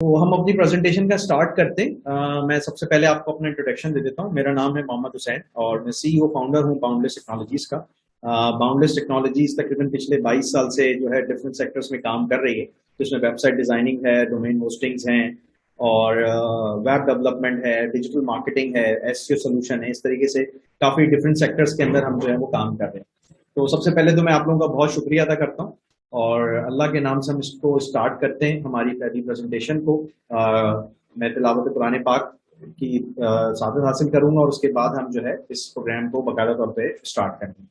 तो हम अपनी प्रेजेंटेशन का स्टार्ट करते हैं। मैं सबसे पहले आपको अपना इंट्रोडक्शन दे देता हूँ। मेरा नाम है मोहम्मद हुसैन और मैं सीईओ फाउंडर हूँ बाउंडलेस टेक्नोलॉजीज का। बाउंडलेस टेक्नोलॉजीज तकरीबन पिछले 22 साल से जो है डिफरेंट सेक्टर्स में काम कर रही है, जिसमें वेबसाइट डिजाइनिंग है, डोमेन होस्टिंग्स हैं और वेब डेवलपमेंट है, डिजिटल मार्केटिंग है, एसईओ सोल्यूशन है। इस तरीके से काफी डिफरेंट सेक्टर्स के अंदर हम जो है वो काम कर रहे हैं। तो सबसे पहले तो मैं आप लोगों का बहुत शुक्रिया अदा करता हूँ और अल्लाह के नाम से हम इसको स्टार्ट करते हैं हमारी पहली प्रेजेंटेशन को। मैं तिलावत कुरान पाक की सादत हासिल करूंगा और उसके बाद हम जो है इस प्रोग्राम को बाकायदा तौर पे स्टार्ट करेंगे।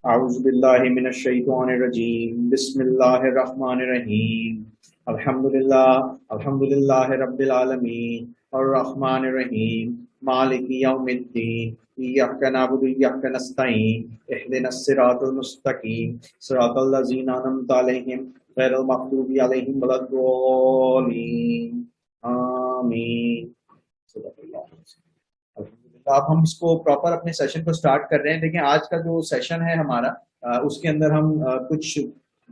आऊज़ु बिल्लाहि मिनश शैतानिर रजीम, बिस्मिल्लाहिर रहमानिर रहीम, अल्हम्दुलिल्लाहि रब्बिल आलमीन अर्रहमानिर रहीम मालिकि यौमिद्दीन इय्याका नअबुदु व इय्याका नस्तईन इहदिनस सिरातल मुस्तकीम सिरातल लज़ीना अनअमता अलैहिम गैरिल मग़दूबि अलैहिम वलद्दॉलीन आमीन। अब हम इसको प्रॉपर अपने सेशन को स्टार्ट कर रहे हैं। देखिए आज का जो सेशन है हमारा, उसके अंदर हम कुछ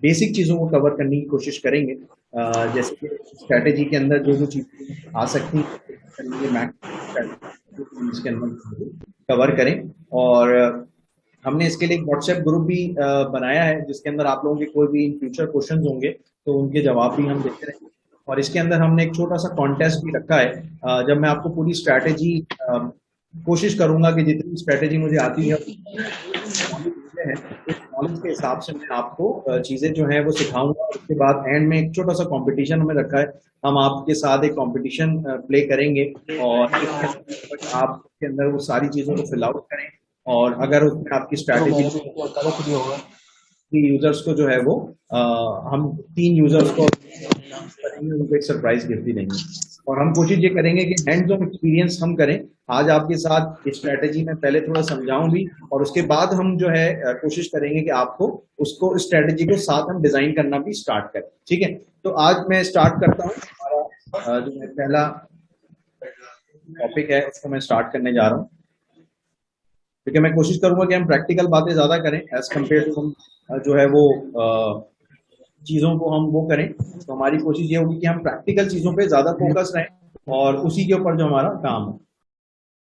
बेसिक चीज़ों को कवर करने की कोशिश करेंगे। जैसे कि स्ट्रैटेजी के अंदर जो जो चीज़ें आ सकती हैं इसके अंदर कवर करें। और हमने इसके लिए एक व्हाट्सएप ग्रुप भी बनाया है, जिसके अंदर आप लोगों के कोई भी इन फ्यूचर क्वेश्चन होंगे तो उनके जवाब भी हम देते रहेंगे। और इसके अंदर हमने एक छोटा सा कॉन्टेस्ट भी रखा है। जब मैं आपको पूरी स्ट्रैटेजी कोशिश करूंगा कि जितनी स्ट्रैटेजी मुझे आती है उस नॉलेज के हिसाब से मैं आपको चीजें जो है वो सिखाऊंगा। उसके बाद एंड में एक छोटा सा कंपटीशन हमें रखा है, हम आपके साथ एक कंपटीशन प्ले करेंगे और आपके अंदर वो सारी चीजों को फिल आउट करें और अगर उसमें आपकी स्ट्रैटेजी यूजर्स को जो है वो हम 3 यूजर्स को उनको एक सरप्राइज गिफ्ट भी देंगे। और हम कोशिश ये करेंगे कि हैंड्स ऑन एक्सपीरियंस हम करें। आज आपके साथ स्ट्रैटेजी में पहले थोड़ा समझाऊं भी और उसके बाद हम जो है कोशिश करेंगे कि आपको उसको स्ट्रैटेजी को साथ हम डिजाइन करना भी स्टार्ट करें। ठीक है, तो आज मैं स्टार्ट करता हूँ। हमारा जो पहला टॉपिक है उसको मैं स्टार्ट करने जा रहा हूँ, क्योंकि मैं कोशिश करूंगा कि हम प्रैक्टिकल बातें ज्यादा करें एज कम्पेयर टू हम जो है वो चीजों को हम वो करें। तो हमारी कोशिश ये होगी कि हम प्रैक्टिकल चीजों पे ज्यादा फोकस रहें और उसी के ऊपर जो हमारा काम है।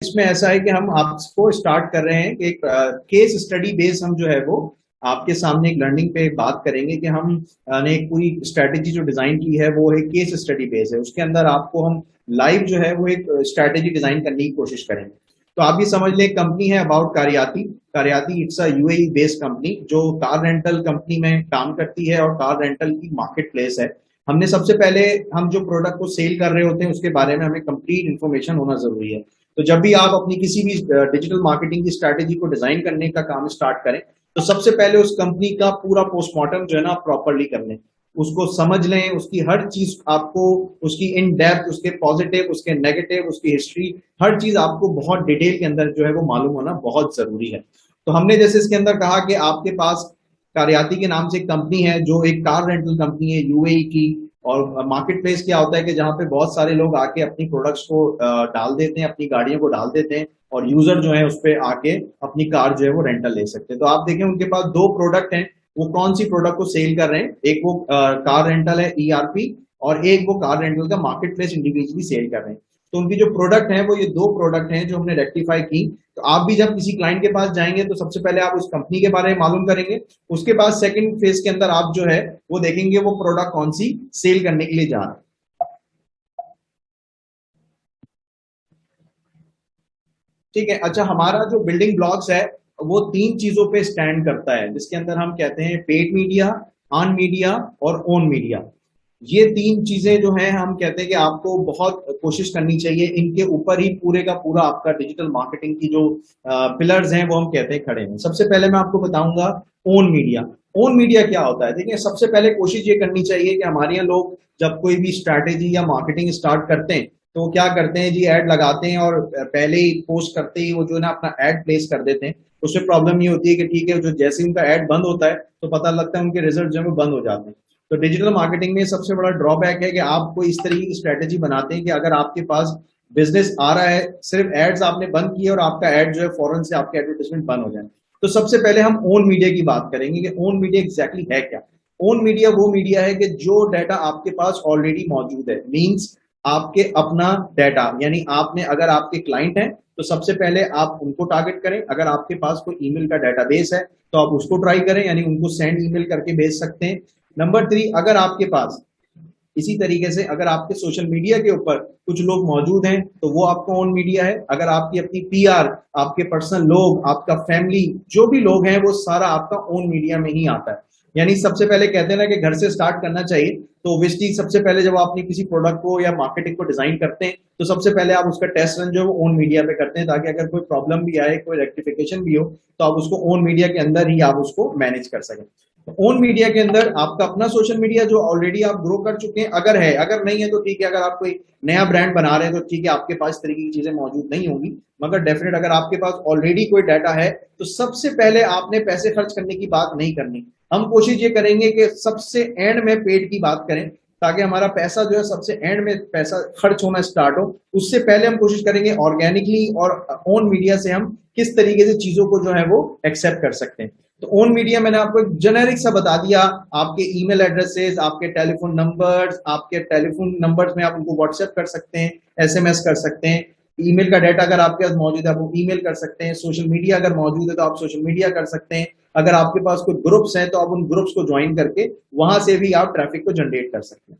इसमें ऐसा है कि हम आपको स्टार्ट कर रहे हैं कि एक केस स्टडी बेस हम जो है वो आपके सामने एक लर्निंग पे बात करेंगे कि हम ने एक पूरी स्ट्रैटेजी जो डिजाइन की है वो एक केस स्टडी बेस है। उसके अंदर आपको हम लाइव जो है वो एक स्ट्रैटेजी डिजाइन करने की कोशिश करेंगे। तो आप ये समझ लें, कंपनी है अबाउट कार्याती। कार्याती it's a UAE based company जो कार रेंटल कंपनी में काम करती है और कार रेंटल की मार्केट प्लेस है। हमने सबसे पहले हम जो प्रोडक्ट को सेल कर रहे होते हैं उसके बारे में हमें कंप्लीट इन्फॉर्मेशन होना जरूरी है। तो जब भी आप अपनी किसी भी डिजिटल मार्केटिंग की स्ट्रैटेजी को डिजाइन करने का काम स्टार्ट करें तो सबसे पहले उस कंपनी का पूरा पोस्टमार्टम जो है ना प्रॉपरली कर लें, उसको समझ लें, उसकी हर चीज आपको उसकी इन डेप्थ, उसके पॉजिटिव, उसके नेगेटिव, उसकी हिस्ट्री, हर चीज आपको बहुत डिटेल के अंदर जो है वो मालूम होना बहुत जरूरी है। तो हमने जैसे इसके अंदर कहा कि आपके पास कार्याती के नाम से एक कंपनी है जो एक कार रेंटल कंपनी है यूएई की। और मार्केट प्लेस क्या होता है कि जहाँ पे बहुत सारे लोग आके अपनी प्रोडक्ट्स को डाल देते हैं, अपनी गाड़ियों को डाल देते हैं और यूजर जो है उस पर आके अपनी कार जो है वो रेंटल ले सकते हैं। तो आप देखें उनके पास 2 प्रोडक्ट हैं, वो कौन सी प्रोडक्ट को सेल कर रहे हैं। एक वो कार रेंटल है ईआरपी और एक वो कार रेंटल का मार्केट प्लेस इंडिविजुअली सेल कर रहे हैं। तो उनकी जो प्रोडक्ट है वो ये 2 प्रोडक्ट हैं जो हमने रेक्टिफाई की। तो आप भी जब किसी क्लाइंट के पास जाएंगे तो सबसे पहले आप उस कंपनी के बारे में मालूम करेंगे, उसके बाद सेकंड फेज के अंदर आप जो है वो देखेंगे वो प्रोडक्ट कौन सी सेल करने के लिए जा रहा है। ठीक है, अच्छा, हमारा जो बिल्डिंग ब्लॉक्स है वो 3 चीजों पे स्टैंड करता है, जिसके अंदर हम कहते हैं पेड मीडिया, ऑन मीडिया और ओन मीडिया। ये 3 चीजें जो हैं हम कहते हैं कि आपको बहुत कोशिश करनी चाहिए, इनके ऊपर ही पूरे का पूरा आपका डिजिटल मार्केटिंग की जो पिलर्स हैं वो हम कहते हैं खड़े हैं। सबसे पहले मैं आपको बताऊंगा ओन मीडिया। ओन मीडिया क्या होता है? देखिए, सबसे पहले कोशिश ये करनी चाहिए कि हमारे यहाँ लोग जब कोई भी स्ट्रैटेजी या मार्केटिंग स्टार्ट करते हैं तो क्या करते हैं जी, ऐड लगाते हैं और पहले ही पोस्ट करते ही वो जो है ना अपना ऐड प्लेस कर देते हैं। उससे प्रॉब्लम ये होती है कि ठीक है, जो जैसे उनका ऐड बंद होता है तो पता लगता है उनके रिजल्ट जो है वो बंद हो जाते हैं। तो डिजिटल मार्केटिंग में सबसे बड़ा ड्रॉबैक है कि आप कोई इस तरीके की स्ट्रैटेजी बनाते हैं कि अगर आपके पास बिजनेस आ रहा है, सिर्फ एड्स आपने बंद किए और आपका एड जो है फौरन से आपके एडवर्टाइजमेंट बंद हो जाए। तो सबसे पहले हम ओन मीडिया की बात करेंगे कि ओन मीडिया एग्जैक्टली है क्या। ओन मीडिया वो मीडिया है कि जो डाटा आपके पास ऑलरेडी मौजूद है, मींस आपके अपना डाटा, यानी आपने अगर आपके क्लाइंट हैं तो सबसे पहले आप उनको टारगेट करें। अगर आपके पास कोई ईमेल का डाटाबेस है तो आप उसको ट्राई करें, यानी उनको सेंड ईमेल करके भेज सकते हैं। नंबर 3, अगर आपके पास इसी तरीके से अगर आपके सोशल मीडिया के ऊपर कुछ लोग मौजूद हैं तो वो आपका ओन मीडिया है। अगर आपकी अपनी पीआर, आपके पर्सनल लोग, आपका फैमिली, जो भी लोग हैं वो सारा आपका ओन मीडिया में ही आता है। यानी सबसे पहले कहते हैं ना कि घर से स्टार्ट करना चाहिए, तो ऑब्वियसली सबसे पहले जब आप अपनी किसी प्रोडक्ट को या मार्केटिंग को डिजाइन करते हैं तो सबसे पहले आप उसका टेस्ट रन जो है वो ओन मीडिया पे करते हैं, ताकि अगर कोई प्रॉब्लम भी आए, कोई रेक्टिफिकेशन भी हो तो आप उसको ओन मीडिया के अंदर ही आप उसको मैनेज कर सकें। ओन मीडिया के अंदर आपका अपना सोशल मीडिया जो ऑलरेडी आप ग्रो कर चुके हैं, अगर है, अगर नहीं है तो ठीक है, अगर आप कोई नया ब्रांड बना रहे हैं तो ठीक है, आपके पास इस तरीके की चीजें मौजूद नहीं होंगी, मगर डेफिनेट अगर आपके पास ऑलरेडी कोई डाटा है तो सबसे पहले आपने पैसे खर्च करने की बात नहीं करनी। हम कोशिश ये करेंगे कि सबसे एंड में पेड की बात करें, ताकि हमारा पैसा जो है सबसे एंड में पैसा खर्च होना स्टार्ट हो। उससे पहले हम कोशिश करेंगे ऑर्गेनिकली और ओन मीडिया से हम किस तरीके से चीजों को जो है वो एक्सेप्ट कर सकते हैं। तो ओन मीडिया मैंने आपको एक जेनेरिक सा बता दिया, आपके ईमेल एड्रेसेस, आपके टेलीफोन नंबर्स, आपके टेलीफोन नंबर्स में आप उनको व्हाट्सएप कर सकते हैं, एसएमएस कर सकते हैं। ईमेल का डाटा अगर आपके पास मौजूद है आप ईमेल कर सकते हैं। सोशल मीडिया अगर मौजूद है तो आप सोशल मीडिया कर सकते हैं। अगर आपके पास कोई ग्रुप्स हैं तो आप उन ग्रुप्स को ज्वाइन करके वहां से भी आप ट्रैफिक को जनरेट कर सकते हैं।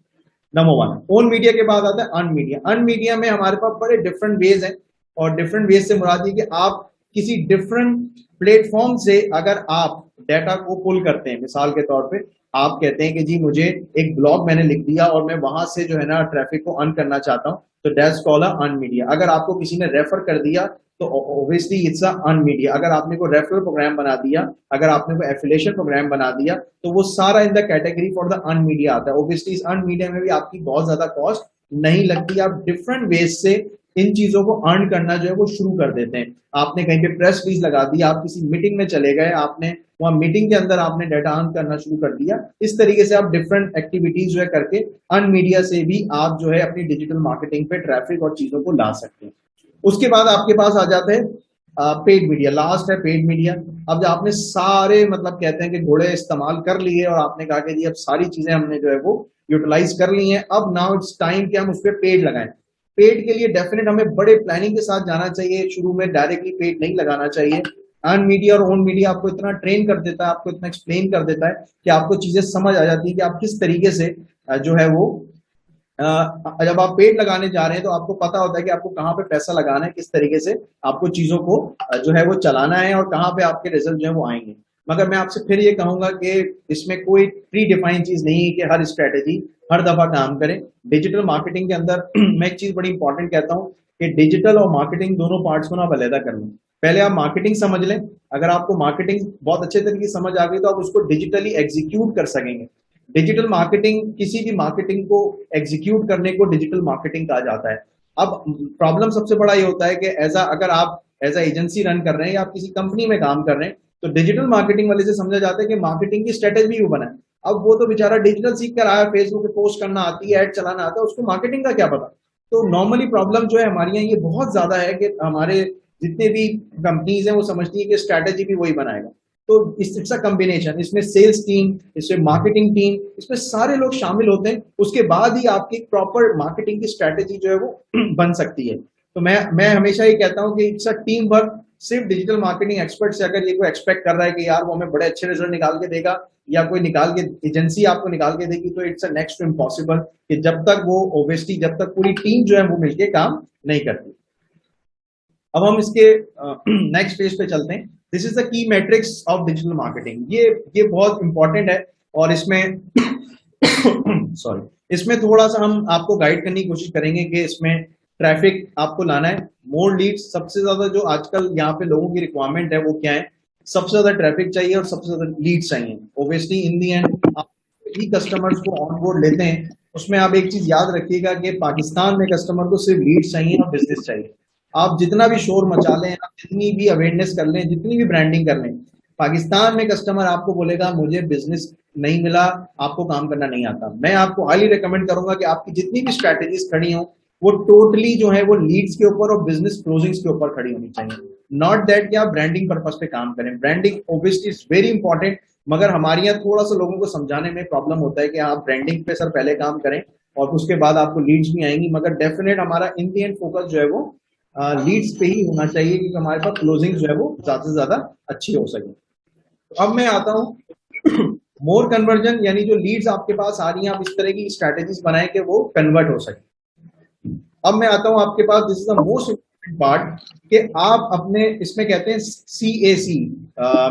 नंबर 1 ओन मीडिया के बाद आता है अर्न मीडिया। अर्न मीडिया में हमारे पास बड़े डिफरेंट वेज हैं, और डिफरेंट वेज से मुराद ये कि आप किसी डिफरेंट प्लेटफॉर्म से अगर आप डाटा को पुल करते हैं, मिसाल के तौर पे आप कहते हैं कि जी मुझे एक ब्लॉग मैंने लिख दिया और मैं वहां से जो है ना ट्रैफिक को अर्न करना चाहता हूं, तो दैट्स कॉल्ड अर्न मीडिया। अगर आपको किसी ने रेफर कर दिया तो ऑब्वियसली इट्स अर्न मीडिया। अगर आपने कोई रेफरल प्रोग्राम बना दिया, अगर आपने कोई एफिलिएशन प्रोग्राम बना दिया, तो वो सारा in the category for the earn media आता है। ऑब्वियसली इस अर्न मीडिया में भी आपकी बहुत ज्यादा कॉस्ट नहीं लगती, आप डिफरेंट वेज से इन चीजों को अर्न करना जो है वो शुरू कर देते हैं। आपने कहीं पे प्रेस रिलीज लगा दी, आप किसी मीटिंग में चले गए, आपने वहां मीटिंग के अंदर आपने डाटा अर्न करना शुरू कर दिया। इस तरीके से आप डिफरेंट एक्टिविटीज जो है करके अर्न मीडिया से भी आप जो है अपनी डिजिटल मार्केटिंग पे ट्रैफिक और चीजों को ला सकते हैं। उसके बाद आपके पास आ जाते हैं पेड मीडिया। लास्ट है पेड मीडिया। अब जब आपने सारे मतलब कहते हैं कि घोड़े इस्तेमाल कर लिए और आपने कहा कि जी अब सारी चीजें हमने जो है वो यूटिलाइज कर ली हैं, अब नाउ इट्स टाइम कि हम उस पर पेड लगाएं। पेड के लिए डेफिनेट हमें बड़े प्लानिंग के साथ जाना चाहिए, शुरू में डायरेक्टली पेड नहीं लगाना चाहिए। अर्न मीडिया और ओन मीडिया आपको इतना ट्रेन कर देता है, आपको इतना एक्सप्लेन कर देता है कि आपको चीजें समझ आ जाती है कि आप किस तरीके से जो है वो जब आप पेड लगाने जा रहे हैं तो आपको पता होता है कि आपको कहाँ पे पैसा लगाना है, किस तरीके से आपको चीजों को जो है वो चलाना है और कहाँ पे आपके रिजल्ट जो है वो आएंगे। मगर मैं आपसे फिर ये कहूंगा कि इसमें कोई प्री डिफाइंड चीज नहीं है कि हर स्ट्रेटेजी हर दफा काम करे। डिजिटल मार्केटिंग के अंदर मैं एक चीज बड़ी इंपॉर्टेंट कहता हूँ कि डिजिटल और मार्केटिंग दोनों पार्ट्स को ना आप अलहदा कर लें। पहले आप मार्केटिंग समझ लें, अगर आपको मार्केटिंग बहुत अच्छे तरीके से समझ आ गई तो आप उसको डिजिटली एग्जीक्यूट कर सकेंगे। डिजिटल मार्केटिंग, किसी भी मार्केटिंग को एग्जीक्यूट करने को डिजिटल मार्केटिंग कहा जाता है। अब प्रॉब्लम सबसे बड़ा ये होता है कि अगर आप एज एजेंसी रन कर रहे हैं या आप किसी कंपनी में काम कर रहे हैं तो डिजिटल मार्केटिंग वाले से समझा जाता है कि मार्केटिंग की स्ट्रेटेजी भी बनाए। अब वो तो बेचारा डिजिटल सीख कर आया, फेसबुक पे पोस्ट करना आती है, ऐड चलाना आता है, उसको मार्केटिंग का क्या पता। तो नॉर्मली प्रॉब्लम जो है हमारे यहाँ ये बहुत ज्यादा है कि हमारे जितने भी कंपनीज हैं वो समझती है कि स्ट्रैटेजी भी वही बनाएगा। तो इट्स अ कॉम्बिनेशन, इसमें सेल्स टीम, इसमें मार्केटिंग टीम, इसमें सारे लोग शामिल होते हैं, उसके बाद ही आपकी प्रॉपर मार्केटिंग की स्ट्रैटेजी जो है वो बन सकती है। तो मैं हमेशा ये कहता हूं कि इट्स अ टीम वर्क। सिर्फ डिजिटल मार्केटिंग एक्सपर्ट से अगर ये कोई एक्सपेक्ट कर रहा है कि यार वो हमें बड़े अच्छे रिजल्ट निकाल के देगा या कोई निकाल के एजेंसी आपको निकाल के देगी, तो it's a next to impossible, कि जब तक वो ओब्वियसली जब तक पूरी टीम जो है वो मिलके काम नहीं करती। अब हम इसके नेक्स्ट पेज पे चलते हैं। This is the key matrix of digital marketing. ये बहुत इंपॉर्टेंट है और इसमें सॉरी, इसमें थोड़ा सा हम आपको गाइड करने की कोशिश करेंगे कि इसमें ट्रैफिक आपको लाना है, मोर लीड्स। सबसे ज्यादा जो आजकल यहाँ पे लोगों की रिक्वायरमेंट है वो क्या है, सबसे ज्यादा ट्रैफिक चाहिए और सबसे ज्यादा लीड्स चाहिए। ओब्वियसली इन दी एंड आप ही कस्टमर्स को ऑन बोर्ड लेते हैं, उसमें आप एक चीज याद रखिएगा कि पाकिस्तान में कस्टमर को सिर्फ लीड्स चाहिए और बिजनेस चाहिए। आप जितना भी शोर मचा लें, आप जितनी भी अवेयरनेस कर लें, जितनी भी ब्रांडिंग कर लें, पाकिस्तान में कस्टमर आपको बोलेगा मुझे बिजनेस नहीं मिला, आपको काम करना नहीं आता। मैं आपको हाईली रिकमेंड करूंगा कि आपकी जितनी भी स्ट्रैटेजीज खड़ी हो वो टोटली जो है वो लीड्स के ऊपर और बिजनेस क्लोजिंग्स के ऊपर खड़ी होनी चाहिए। नॉट दैट कि आप ब्रांडिंग पर्पस पे काम करें। Branding obviously is very important, मगर हमारे यहाँ थोड़ा सा लोगों को समझाने में प्रॉब्लम होता है कि आप ब्रांडिंग पे सर पहले काम करें और उसके बाद आपको लीड्स भी आएंगी, मगर डेफिनेट हमारा इन दी एंड फोकस जो है वो लीड्स पे ही होना चाहिए, क्योंकि हमारे पास क्लोजिंग जो है वो ज्यादा से ज्यादा अच्छी हो सके। तो अब मैं आता हूँ मोर कन्वर्जन, यानी जो लीड्स आपके पास आ रही हैं आप इस तरह की स्ट्रैटेजीज बनाएं कि वो कन्वर्ट हो सके। अब मैं आता हूं आपके पास, this is the most important part, कि आप अपने इसमें कहते हैं CAC,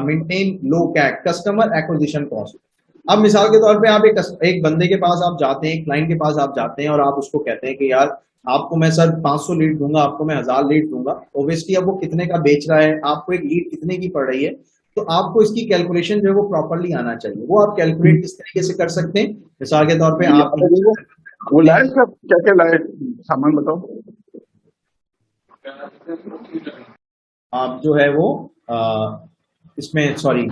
maintain low CAC, customer acquisition cost. अब मिसाल के तौर पे आप एक बंदे के पास आप जाते हैं, एक क्लाइंट के पास आप जाते हैं और आप उसको कहते हैं कि यार आपको मैं सर 500 लीड दूंगा, आपको मैं 1000 लीड दूंगा। ओब्वियसली अब वो कितने का बेच रहा है, आपको एक लीड कितने की पड़ रही है, तो आपको इसकी कैलकुलेशन जो है वो प्रॉपरली आना चाहिए। वो आप कैलकुलेट किस तरीके से कर सकते हैं, मिसाल के तौर पे आप वो लाए सब क्या क्या लाए सामान बताओ। आप जो है वो इसमें सॉरी,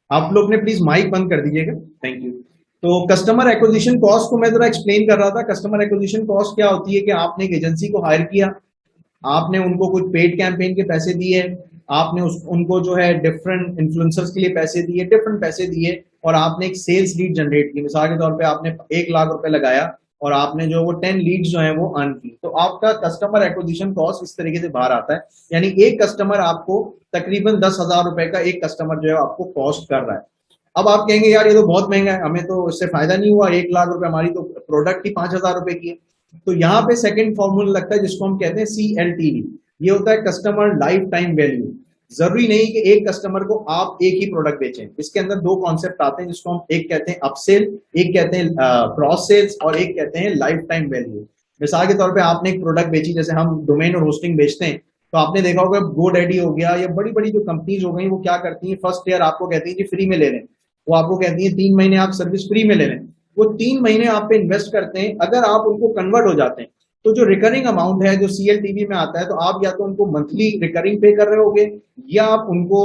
आप लोग ने प्लीज माइक बंद कर दीजिएगा, थैंक यू। तो कस्टमर एक्विजिशन कॉस्ट को मैं जरा एक्सप्लेन कर रहा था। कस्टमर एक्विजिशन कॉस्ट क्या होती है कि आपने एक एजेंसी को हायर किया, आपने उनको कुछ पेड कैंपेन के पैसे दिए, आपने उनको जो है डिफरेंट इन्फ्लुएंसर्स के लिए पैसे दिए, डिफरेंट पैसे दिए, और आपने एक सेल्स लीड जनरेट की। मिसाल के तौर पे आपने 1 लाख रुपए लगाया और आपने जो वो 10 लीड्स जो है वो अर्न की, तो आपका कस्टमर एक्विजिशन कॉस्ट इस तरीके से बाहर आता है। यानी एक कस्टमर आपको तकरीबन 10,000 रुपए का एक कस्टमर जो है आपको कॉस्ट कर रहा है। अब आप कहेंगे यार ये तो बहुत महंगा है, हमें तो इससे फायदा नहीं हुआ, 1 लाख रुपए, हमारी तो प्रोडक्ट ही 5,000 रुपए की है। तो यहाँ पे सेकंड फॉर्मूला लगता है जिसको हम कहते हैं CLTV। ये होता है कस्टमर लाइफ टाइम वैल्यू। जरूरी नहीं कि एक कस्टमर को आप एक ही प्रोडक्ट बेचें, इसके अंदर दो कॉन्सेप्ट आते हैं जिसको हम एक कहते हैं अपसेल, एक कहते हैं क्रॉस सेल्स, और एक कहते हैं लाइफ टाइम वैल्यू। मिसाल के तौर पे आपने एक प्रोडक्ट बेची, जैसे हम डोमेन और होस्टिंग बेचते हैं, तो आपने देखा होगा GoDaddy हो गया या बड़ी बड़ी जो कंपनीज हो गई, वो क्या करती हैं, फर्स्ट ईयर आपको कहती है कि फ्री में ले लें। वो आपको कहती है 3 महीने आप सर्विस फ्री में ले लें। वो 3 महीने आप पे इन्वेस्ट करते हैं, अगर आप उनको कन्वर्ट हो जाते हैं तो जो रिकरिंग अमाउंट है जो CLTV में आता है, तो आप या तो उनको मंथली रिकरिंग पे कर रहे होगे, या आप उनको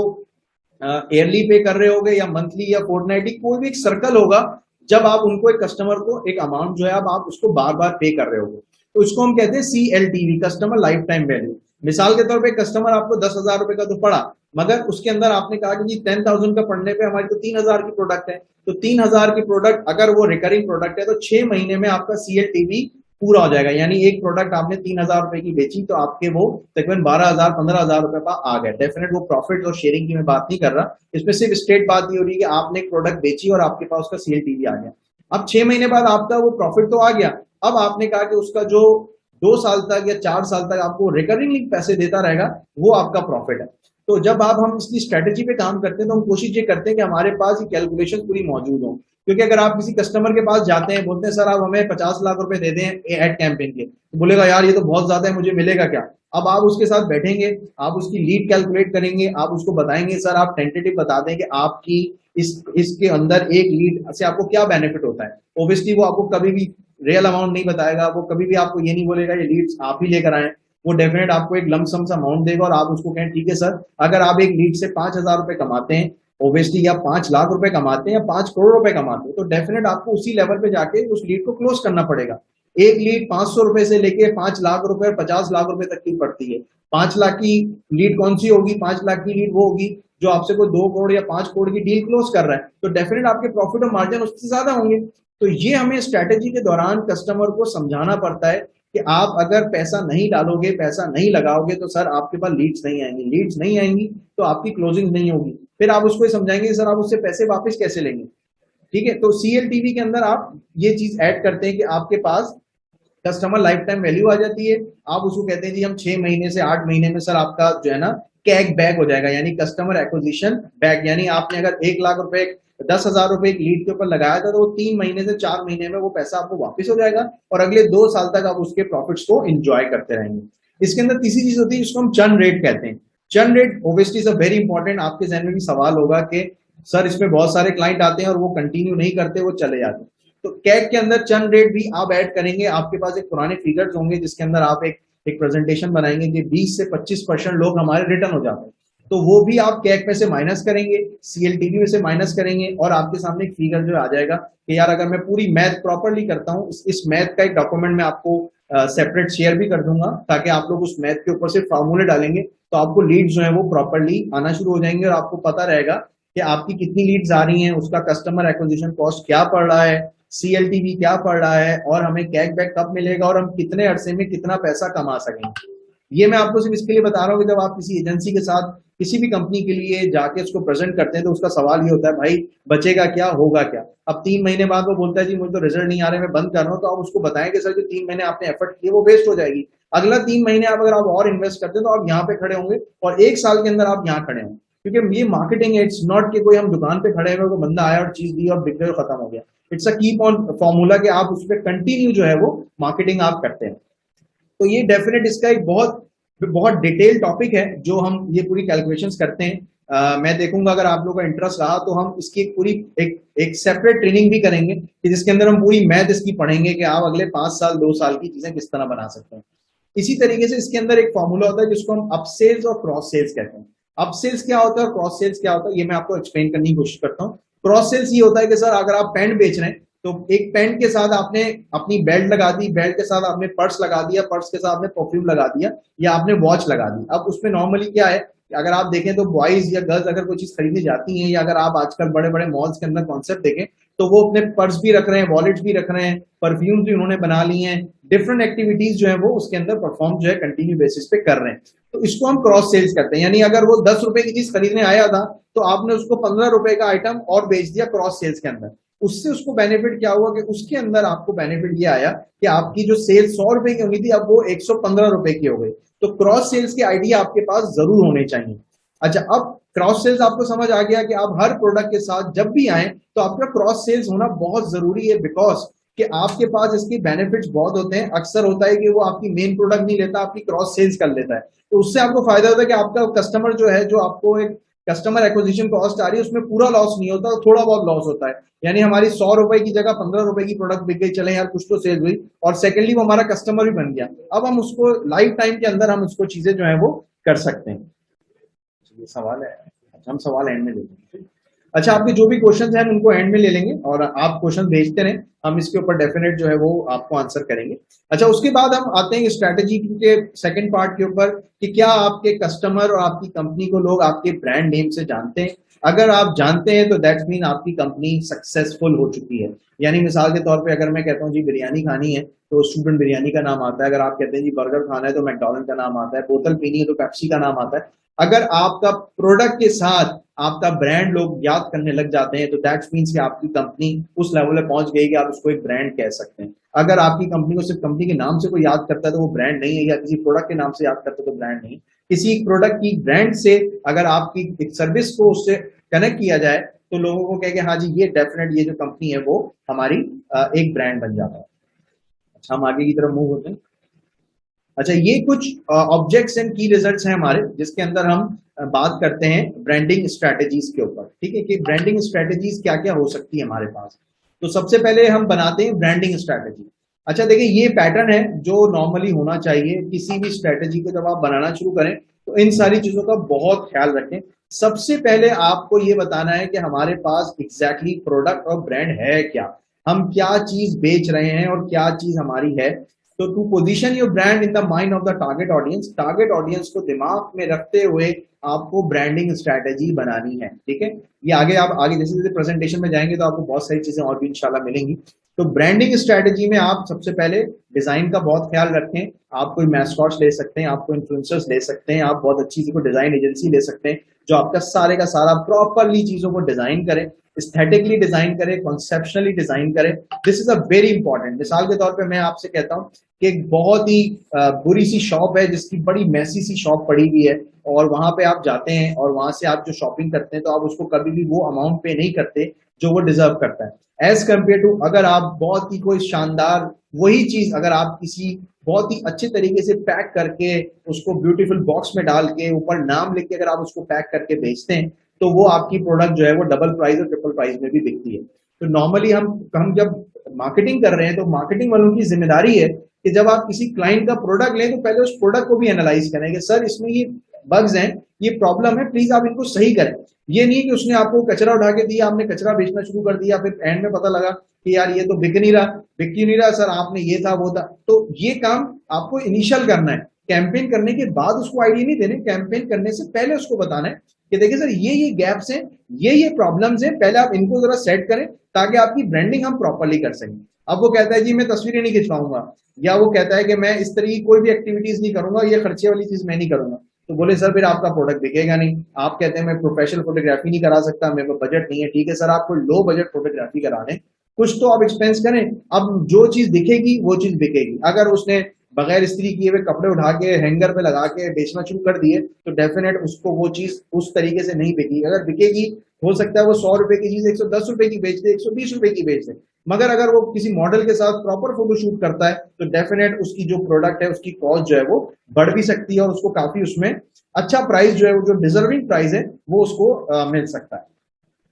ईयरली पे कर रहे होगे, या मंथली या फोर्टनाइटली, कोई भी एक सर्कल होगा जब आप उनको एक कस्टमर को एक अमाउंट जो है अब आप उसको बार बार पे कर रहे होगे, तो इसको हम कहते हैं CLTV, customer life time value. मिसाल के तौर पे कस्टमर आपको 10,000 रुपए का तो पड़ा, मगर उसके अंदर आपने कहा कि जी 10,000 का पड़ने पे हमारी तो 3,000 की प्रोडक्ट है, तो 3,000 की प्रोडक्ट अगर वो रिकरिंग प्रोडक्ट है तो 6 महीने में आपका CLTV पूरा हो जाएगा। यानी एक प्रोडक्ट आपने 3,000 रुपए की बेची तो आपके वो तकरीबन 12,000 15,000 रुपए का आ गया। डेफिनेट वो प्रॉफिट और शेयरिंग की मैं बात नहीं कर रहा, इसमें सिर्फ स्टेट बात ये हो रही है कि आपने एक प्रोडक्ट बेची और आपके पास उसका CLTV आ गया। अब 6 महीने बाद आपका वो प्रॉफिट तो आ गया, अब आपने कहा कि उसका जो 2 साल तक या 4 साल तक आपको रिकरिंग पैसे देता रहेगा, वो आपका प्रॉफिट है। तो जब हम इसकी स्ट्रेटेजी पे काम करते हैं तो हम कोशिश ये करते हैं कि हमारे पास ये कैलकुलेशन पूरी मौजूद हो। क्योंकि अगर आप किसी कस्टमर के पास जाते हैं, बोलते हैं सर आप हमें 50 लाख रुपए दे दें एड कैंपेन के, तो बोलेगा यार ये तो बहुत ज्यादा है, मुझे मिलेगा क्या। अब आप उसके साथ बैठेंगे, आप उसकी लीड कैलकुलेट करेंगे, आप उसको बताएंगे सर आप टेंटेटिव बता दें कि आपकी इसके अंदर एक लीड से आपको क्या बेनिफिट होता है। ओब्वियसली वो आपको कभी भी रियल अमाउंट नहीं बताएगा, वो कभी भी आपको ये नहीं बोलेगा ये लीड्स आप ही लेकर आए। वो डेफिनेट आपको एक लमसम सा अमाउंट देगा और आप उसको कहें ठीक है सर, अगर आप एक लीड से 5,000 रुपए कमाते हैं ओब्वियसली, या 5 लाख रुपए कमाते हैं या 5 करोड़ रुपए कमाते हैं, तो डेफिनेट आपको उसी लेवल पे जाके उस लीड को क्लोज करना पड़ेगा। एक लीड 500 रुपए से लेके 5 लाख रुपए और 50 लाख रुपए तक की पड़ती है। 5 लाख की लीड कौन सी होगी, 5 लाख की लीड वो होगी जो आपसे कोई 2 करोड़ या 5 करोड़ की डील क्लोज कर रहा है, तो डेफिनेट आपके प्रॉफिट और मार्जिन उससे ज्यादा होंगे। तो ये हमें स्ट्रैटेजी के दौरान कस्टमर को समझाना पड़ता है कि आप अगर पैसा नहीं डालोगे, पैसा नहीं लगाओगे, तो सर आपके पास लीड्स नहीं आएंगी, लीड्स नहीं आएंगी तो आपकी क्लोजिंग नहीं होगी। फिर आप उसको समझाएंगे सर आप उससे पैसे वापस कैसे लेंगे। ठीक है, तो CLTV के अंदर आप ये चीज ऐड करते हैं कि आपके पास कस्टमर लाइफ टाइम वैल्यू आ जाती है। आप उसको कहते हैं जी हम 6 महीने से 8 महीने में सर आपका जो है ना कैक बैक हो जाएगा, यानी कस्टमर एक्विजिशन बैक। यानी आपने अगर 1 लाख रुपए 10,000 रुपए एक लीड के ऊपर लगाया था, तो वो 3 महीने से 4 महीने में वो पैसा आपको वापस हो जाएगा और अगले 2 साल तक आप उसके प्रॉफिट्स को एंजॉय करते रहेंगे। इसके अंदर तीसरी चीज होती है जिसको हम चर्न रेट कहते हैं। Churn rate obviously is a very important. आपके जहन में भी सवाल होगा कि सर इसमें बहुत सारे क्लाइंट आते हैं और वो कंटिन्यू नहीं करते, वो चले जाते हैं। तो कैक के अंदर चर्न रेट भी आप ऐड करेंगे। आपके पास एक पुराने फिगर्स होंगे जिसके अंदर आप एक प्रेजेंटेशन बनाएंगे कि 20 से 25% लोग हमारे रिटर्न हो जाते हैं, तो वो भी आप कैक में से माइनस करेंगे, CLTV में से माइनस करेंगे, और आपके सामने एक फिगर जो आ जाएगा कि यार अगर मैं पूरी मैथ प्रॉपरली करता हूँ, इस मैथ का एक डॉक्यूमेंट मैं आपको सेपरेट शेयर भी कर दूंगा, ताकि आप लोग उस मैथ के ऊपर से फॉर्मूले डालेंगे तो आपको लीड जो है वो प्रॉपरली आना शुरू हो जाएंगे और आपको पता रहेगा कि आपकी कितनी लीड्स आ रही हैं, उसका कस्टमर एक्विजिशन कॉस्ट क्या पड़ रहा है, CLTV क्या पड़ रहा है, और हमें कैशबैक कब मिलेगा, और हम कितने अरसे में कितना पैसा कमा सकेंगे। ये मैं आपको सिर्फ इसके लिए बता रहा हूँ कि जब आप किसी एजेंसी के साथ किसी भी कंपनी के लिए जाके उसको प्रेजेंट करते हैं तो उसका सवाल ये होता है, भाई बचेगा क्या, होगा क्या। अब 3 महीने बाद वो बोलता है जी मुझे तो रिजल्ट नहीं आ रहे, मैं बंद कर रहा हूँ, तो आप उसको बताएं कि सर जो 3 महीने आपने एफर्ट किए वो वेस्ट हो जाएगी। अगला 3 महीने आप अगर आप और इन्वेस्ट करते हैं तो आप यहाँ पे खड़े होंगे, और 1 साल के अंदर आप यहाँ खड़े होंगे। क्योंकि ये मार्केटिंग है, इट्स नॉट कि कोई हम दुकान पे खड़े हुए, कोई बंदा आया और चीज दी और बिक गए, खत्म हो गया। It's a keep on formula कि आप उस पर कंटिन्यू जो है वो मार्केटिंग आप करते हैं। तो ये डेफिनेट इसका एक बहुत बहुत डिटेल टॉपिक है जो हम ये पूरी कैलकुलेशंस करते हैं। मैं देखूंगा अगर आप लोगों का इंटरेस्ट रहा तो हम इसकी पूरी एक सेपरेट ट्रेनिंग भी करेंगे कि जिसके अंदर हम पूरी मैथ इसकी पढ़ेंगे कि आप अगले 5 साल 2 साल की चीजें किस तरह बना सकते हैं। इसी तरीके से इसके अंदर एक फॉर्मूला होता है जिसको हम अप सेल्स और क्रॉस सेल्स कहते हैं। अप सेल्स क्या होता है और क्रॉस सेल्स क्या होता है, ये मैं आपको एक्सप्लेन करने की कोशिश करता हूँ। क्रॉस सेल्स ये होता है कि सर अगर आप पेन बेच रहे हैं तो एक पेन के साथ आपने अपनी बेल्ट लगा दी, बेल्ट के साथ आपने पर्स लगा दिया, पर्स के साथ आपने परफ्यूम लगा दिया, या आपने वॉच लगा दी। अब उसमें नॉर्मली क्या है, अगर आप देखें तो बॉयज या गर्ल्स अगर कोई चीज खरीदने जाती हैं, या अगर आप आजकल बड़े बड़े मॉल्स के अंदर कॉन्सेप्ट देखें तो वो अपने पर्स भी रख रहे हैं, वॉलेट्स भी रख रहे हैं, परफ्यूम भी उन्होंने बना ली हैं, डिफरेंट एक्टिविटीज जो है वो उसके अंदर परफॉर्म जो है कंटिन्यू बेसिस पे कर रहे हैं। तो इसको हम क्रॉस सेल्स करते हैं। यानी अगर वो 10 रुपए की चीज खरीदने आया था तो आपने उसको 15 रुपए का आइटम और बेच दिया क्रॉस सेल्स के अंदर। उससे उसको बेनिफिट क्या हुआ कि उसके अंदर आपको बेनिफिट ये आया कि आपकी जो सेल 100 रुपए की होनी थी अब वो 115 रुपए की हो गई। तो क्रॉस सेल्स के आइडिया आपके पास जरूर होने चाहिए। अच्छा, अब क्रॉस सेल्स आपको समझ आ गया कि आप हर प्रोडक्ट के साथ जब भी आए तो आपका क्रॉस सेल्स होना बहुत जरूरी है, बिकॉज कि आपके पास इसके बेनिफिट्स बहुत होते हैं। अक्सर होता है कि वो आपकी मेन प्रोडक्ट नहीं लेता, आपकी क्रॉस सेल्स कर लेता है, तो उससे आपको फायदा होता है कि आपका कस्टमर जो है, जो आपको एक कस्टमर एक्विजिशन कॉस्ट आ रही है उसमें पूरा लॉस नहीं होता, थोड़ा बहुत लॉस होता है। यानी हमारी 100 रुपए की जगह 15 रुपए की प्रोडक्ट बिक गई, चले यार कुछ तो सेल हुई, और सेकेंडली वो हमारा कस्टमर भी बन गया। अब हम उसको लाइफ टाइम के अंदर हम उसको चीजें जो है वो कर सकते हैं। ये सवाल है, अच्छा हम सवाल एंड में ले लेंगे। अच्छा, आपके जो भी क्वेश्चन हैं हम उनको एंड में ले लेंगे, और आप क्वेश्चन भेजते रहें, हम इसके ऊपर डेफिनेट जो है वो आपको आंसर करेंगे। अच्छा, उसके बाद हम आते हैं स्ट्रैटेजी के सेकंड पार्ट के ऊपर कि क्या आपके कस्टमर और आपकी कंपनी को लोग आपके ब्रांड नेम से जानते हैं। अगर आप जानते हैं तो दैट्स मीन आपकी कंपनी सक्सेसफुल हो चुकी है। यानी मिसाल के तौर पे अगर मैं कहता हूँ जी बिरयानी खानी है तो स्टूडेंट बिरयानी का नाम आता है, अगर आप कहते हैं जी बर्गर खाना है तो मैकडॉनल्ड का नाम आता है, बोतल पीनी है तो पेप्सी का नाम आता है। अगर आपका प्रोडक्ट के साथ आपका ब्रांड लोग याद करने लग जाते हैं तो दैट्स मीन्स कि आपकी कंपनी उस लेवल पे पहुंच गई कि आप उसको एक ब्रांड कह सकते हैं। अगर आपकी कंपनी को सिर्फ कंपनी के नाम से कोई याद करता है तो वो ब्रांड नहीं है, या किसी प्रोडक्ट के नाम से याद करता है तो ब्रांड नहीं है। किसी प्रोडक्ट की ब्रांड से अगर आपकी एक सर्विस को उससे कनेक्ट किया जाए तो लोगों को कहे कि हाँ जी ये डेफिनेट ये जो कंपनी है वो हमारी एक ब्रांड बन जाता है। अच्छा, हम आगे की तरफ मूव होते हैं। अच्छा, ये कुछ ऑब्जेक्ट्स एंड की रिजल्ट्स हैं हमारे, जिसके अंदर हम बात करते हैं ब्रांडिंग स्ट्रैटेजीज के ऊपर। ठीक है, कि ब्रांडिंग स्ट्रैटेजीज क्या क्या हो सकती है हमारे पास। तो सबसे पहले हम बनाते हैं ब्रांडिंग स्ट्रैटेजी। अच्छा देखिए, ये पैटर्न है जो नॉर्मली होना चाहिए किसी भी स्ट्रैटेजी को जब आप बनाना शुरू करें, तो इन सारी चीजों का बहुत ख्याल रखें। सबसे पहले आपको ये बताना है कि हमारे पास एग्जैक्टली प्रोडक्ट और ब्रांड है क्या, हम क्या चीज बेच रहे हैं और क्या चीज हमारी है। तो to position your brand in the mind of the target audience को दिमाग में रखते हुए आपको ब्रांडिंग स्ट्रैटेजी बनानी है। ठीक है, ये आगे आप आगे जैसे जैसे प्रेजेंटेशन में जाएंगे तो आपको बहुत सारी चीजें और भी इंशाल्लाह मिलेंगी। तो ब्रांडिंग स्ट्रैटेजी में आप सबसे पहले डिजाइन का बहुत ख्याल रखें। आप कोई मैस्कॉट्स ले सकते हैं, आप कोई इन्फ्लुएंसर्स ले सकते हैं, आप बहुत अच्छी सी कोई डिजाइन एजेंसी ले सकते हैं जो आपका सारे का सारा प्रॉपरली चीजों को डिजाइन करे, एस्थेटिकली डिजाइन करे, कॉन्सेप्शनली डिजाइन करे। This is a very important. मिसाल के तौर पे मैं आपसे कहता हूँ कि एक बहुत ही बुरी सी शॉप है जिसकी बड़ी मैसी सी शॉप पड़ी हुई है, और वहां पे आप जाते हैं और वहां से आप जो शॉपिंग करते हैं तो आप उसको कभी भी वो अमाउंट पे नहीं करते जो वो डिजर्व करता है, एज कम्पेयर टू अगर आप बहुत ही कोई शानदार वही चीज अगर आप किसी बहुत ही अच्छे तरीके से पैक करके उसको ब्यूटीफुल बॉक्स में डाल के ऊपर नाम लिख के अगर आप उसको पैक करके बेचते हैं तो वो आपकी प्रोडक्ट जो है वो डबल प्राइस और ट्रिपल प्राइस में भी बिकती है। तो नॉर्मली हम जब मार्केटिंग कर रहे हैं तो मार्केटिंग वालों की जिम्मेदारी है कि जब आप किसी क्लाइंट का प्रोडक्ट लें तो पहले उस प्रोडक्ट को भी एनालाइज करें कि सर इसमें ये बग्स हैं, ये प्रॉब्लम है, प्लीज आप इनको सही करें। ये नहीं कि उसने आपको कचरा उठा के दिया, आपने कचरा बेचना शुरू कर दिया, फिर एंड में पता लगा कि यार ये तो बिक नहीं रहा सर, आपने ये था वो था। तो ये काम आपको इनिशियल करना है कैंपेन करने के बाद उसको आइडिया नहीं देने, कैंपेन करने से पहले उसको बताना है कि देखिए सर ये गैप्स हैं, ये प्रॉब्लम्स हैं, पहले आप इनको जरा सेट करें ताकि आपकी ब्रांडिंग हम प्रॉपरली कर सकें। अब वो कहता है जी मैं तस्वीरें नहीं खिंचवाऊंगा, या वो कहता है कि मैं इस तरह की कोई भी एक्टिविटीज नहीं करूंगा, ये खर्चे वाली चीज मैं नहीं करूंगा, तो बोले सर फिर आपका प्रोडक्ट बिकेगा नहीं। आप कहते हैं मैं प्रोफेशनल फोटोग्राफी नहीं करा सकता, मेरे पास बजट नहीं है, ठीक है सर आपको लो बजट फोटोग्राफी करा दें, कुछ तो आप एक्सपेंस करें। अब जो चीज दिखेगी वो चीज बिकेगी। अगर उसने बगैर इस्त्री किए हुए कपड़े उठा के हैंगर पे लगा के बेचना शुरू कर दिए तो डेफिनेट उसको वो चीज उस तरीके से नहीं बिकेगी। अगर बिकेगी हो सकता है वो 100 रुपए की चीज 110 रुपए की बेच दे, 120 रुपए की बेच दे, मगर अगर वो किसी मॉडल के साथ प्रॉपर फोटो शूट करता है तो डेफिनेट उसकी जो प्रोडक्ट है उसकी कॉस्ट जो है वो बढ़ भी सकती है और उसको काफी उसमें अच्छा प्राइस जो है वो जो डिजर्विंग प्राइस है वो उसको मिल सकता है।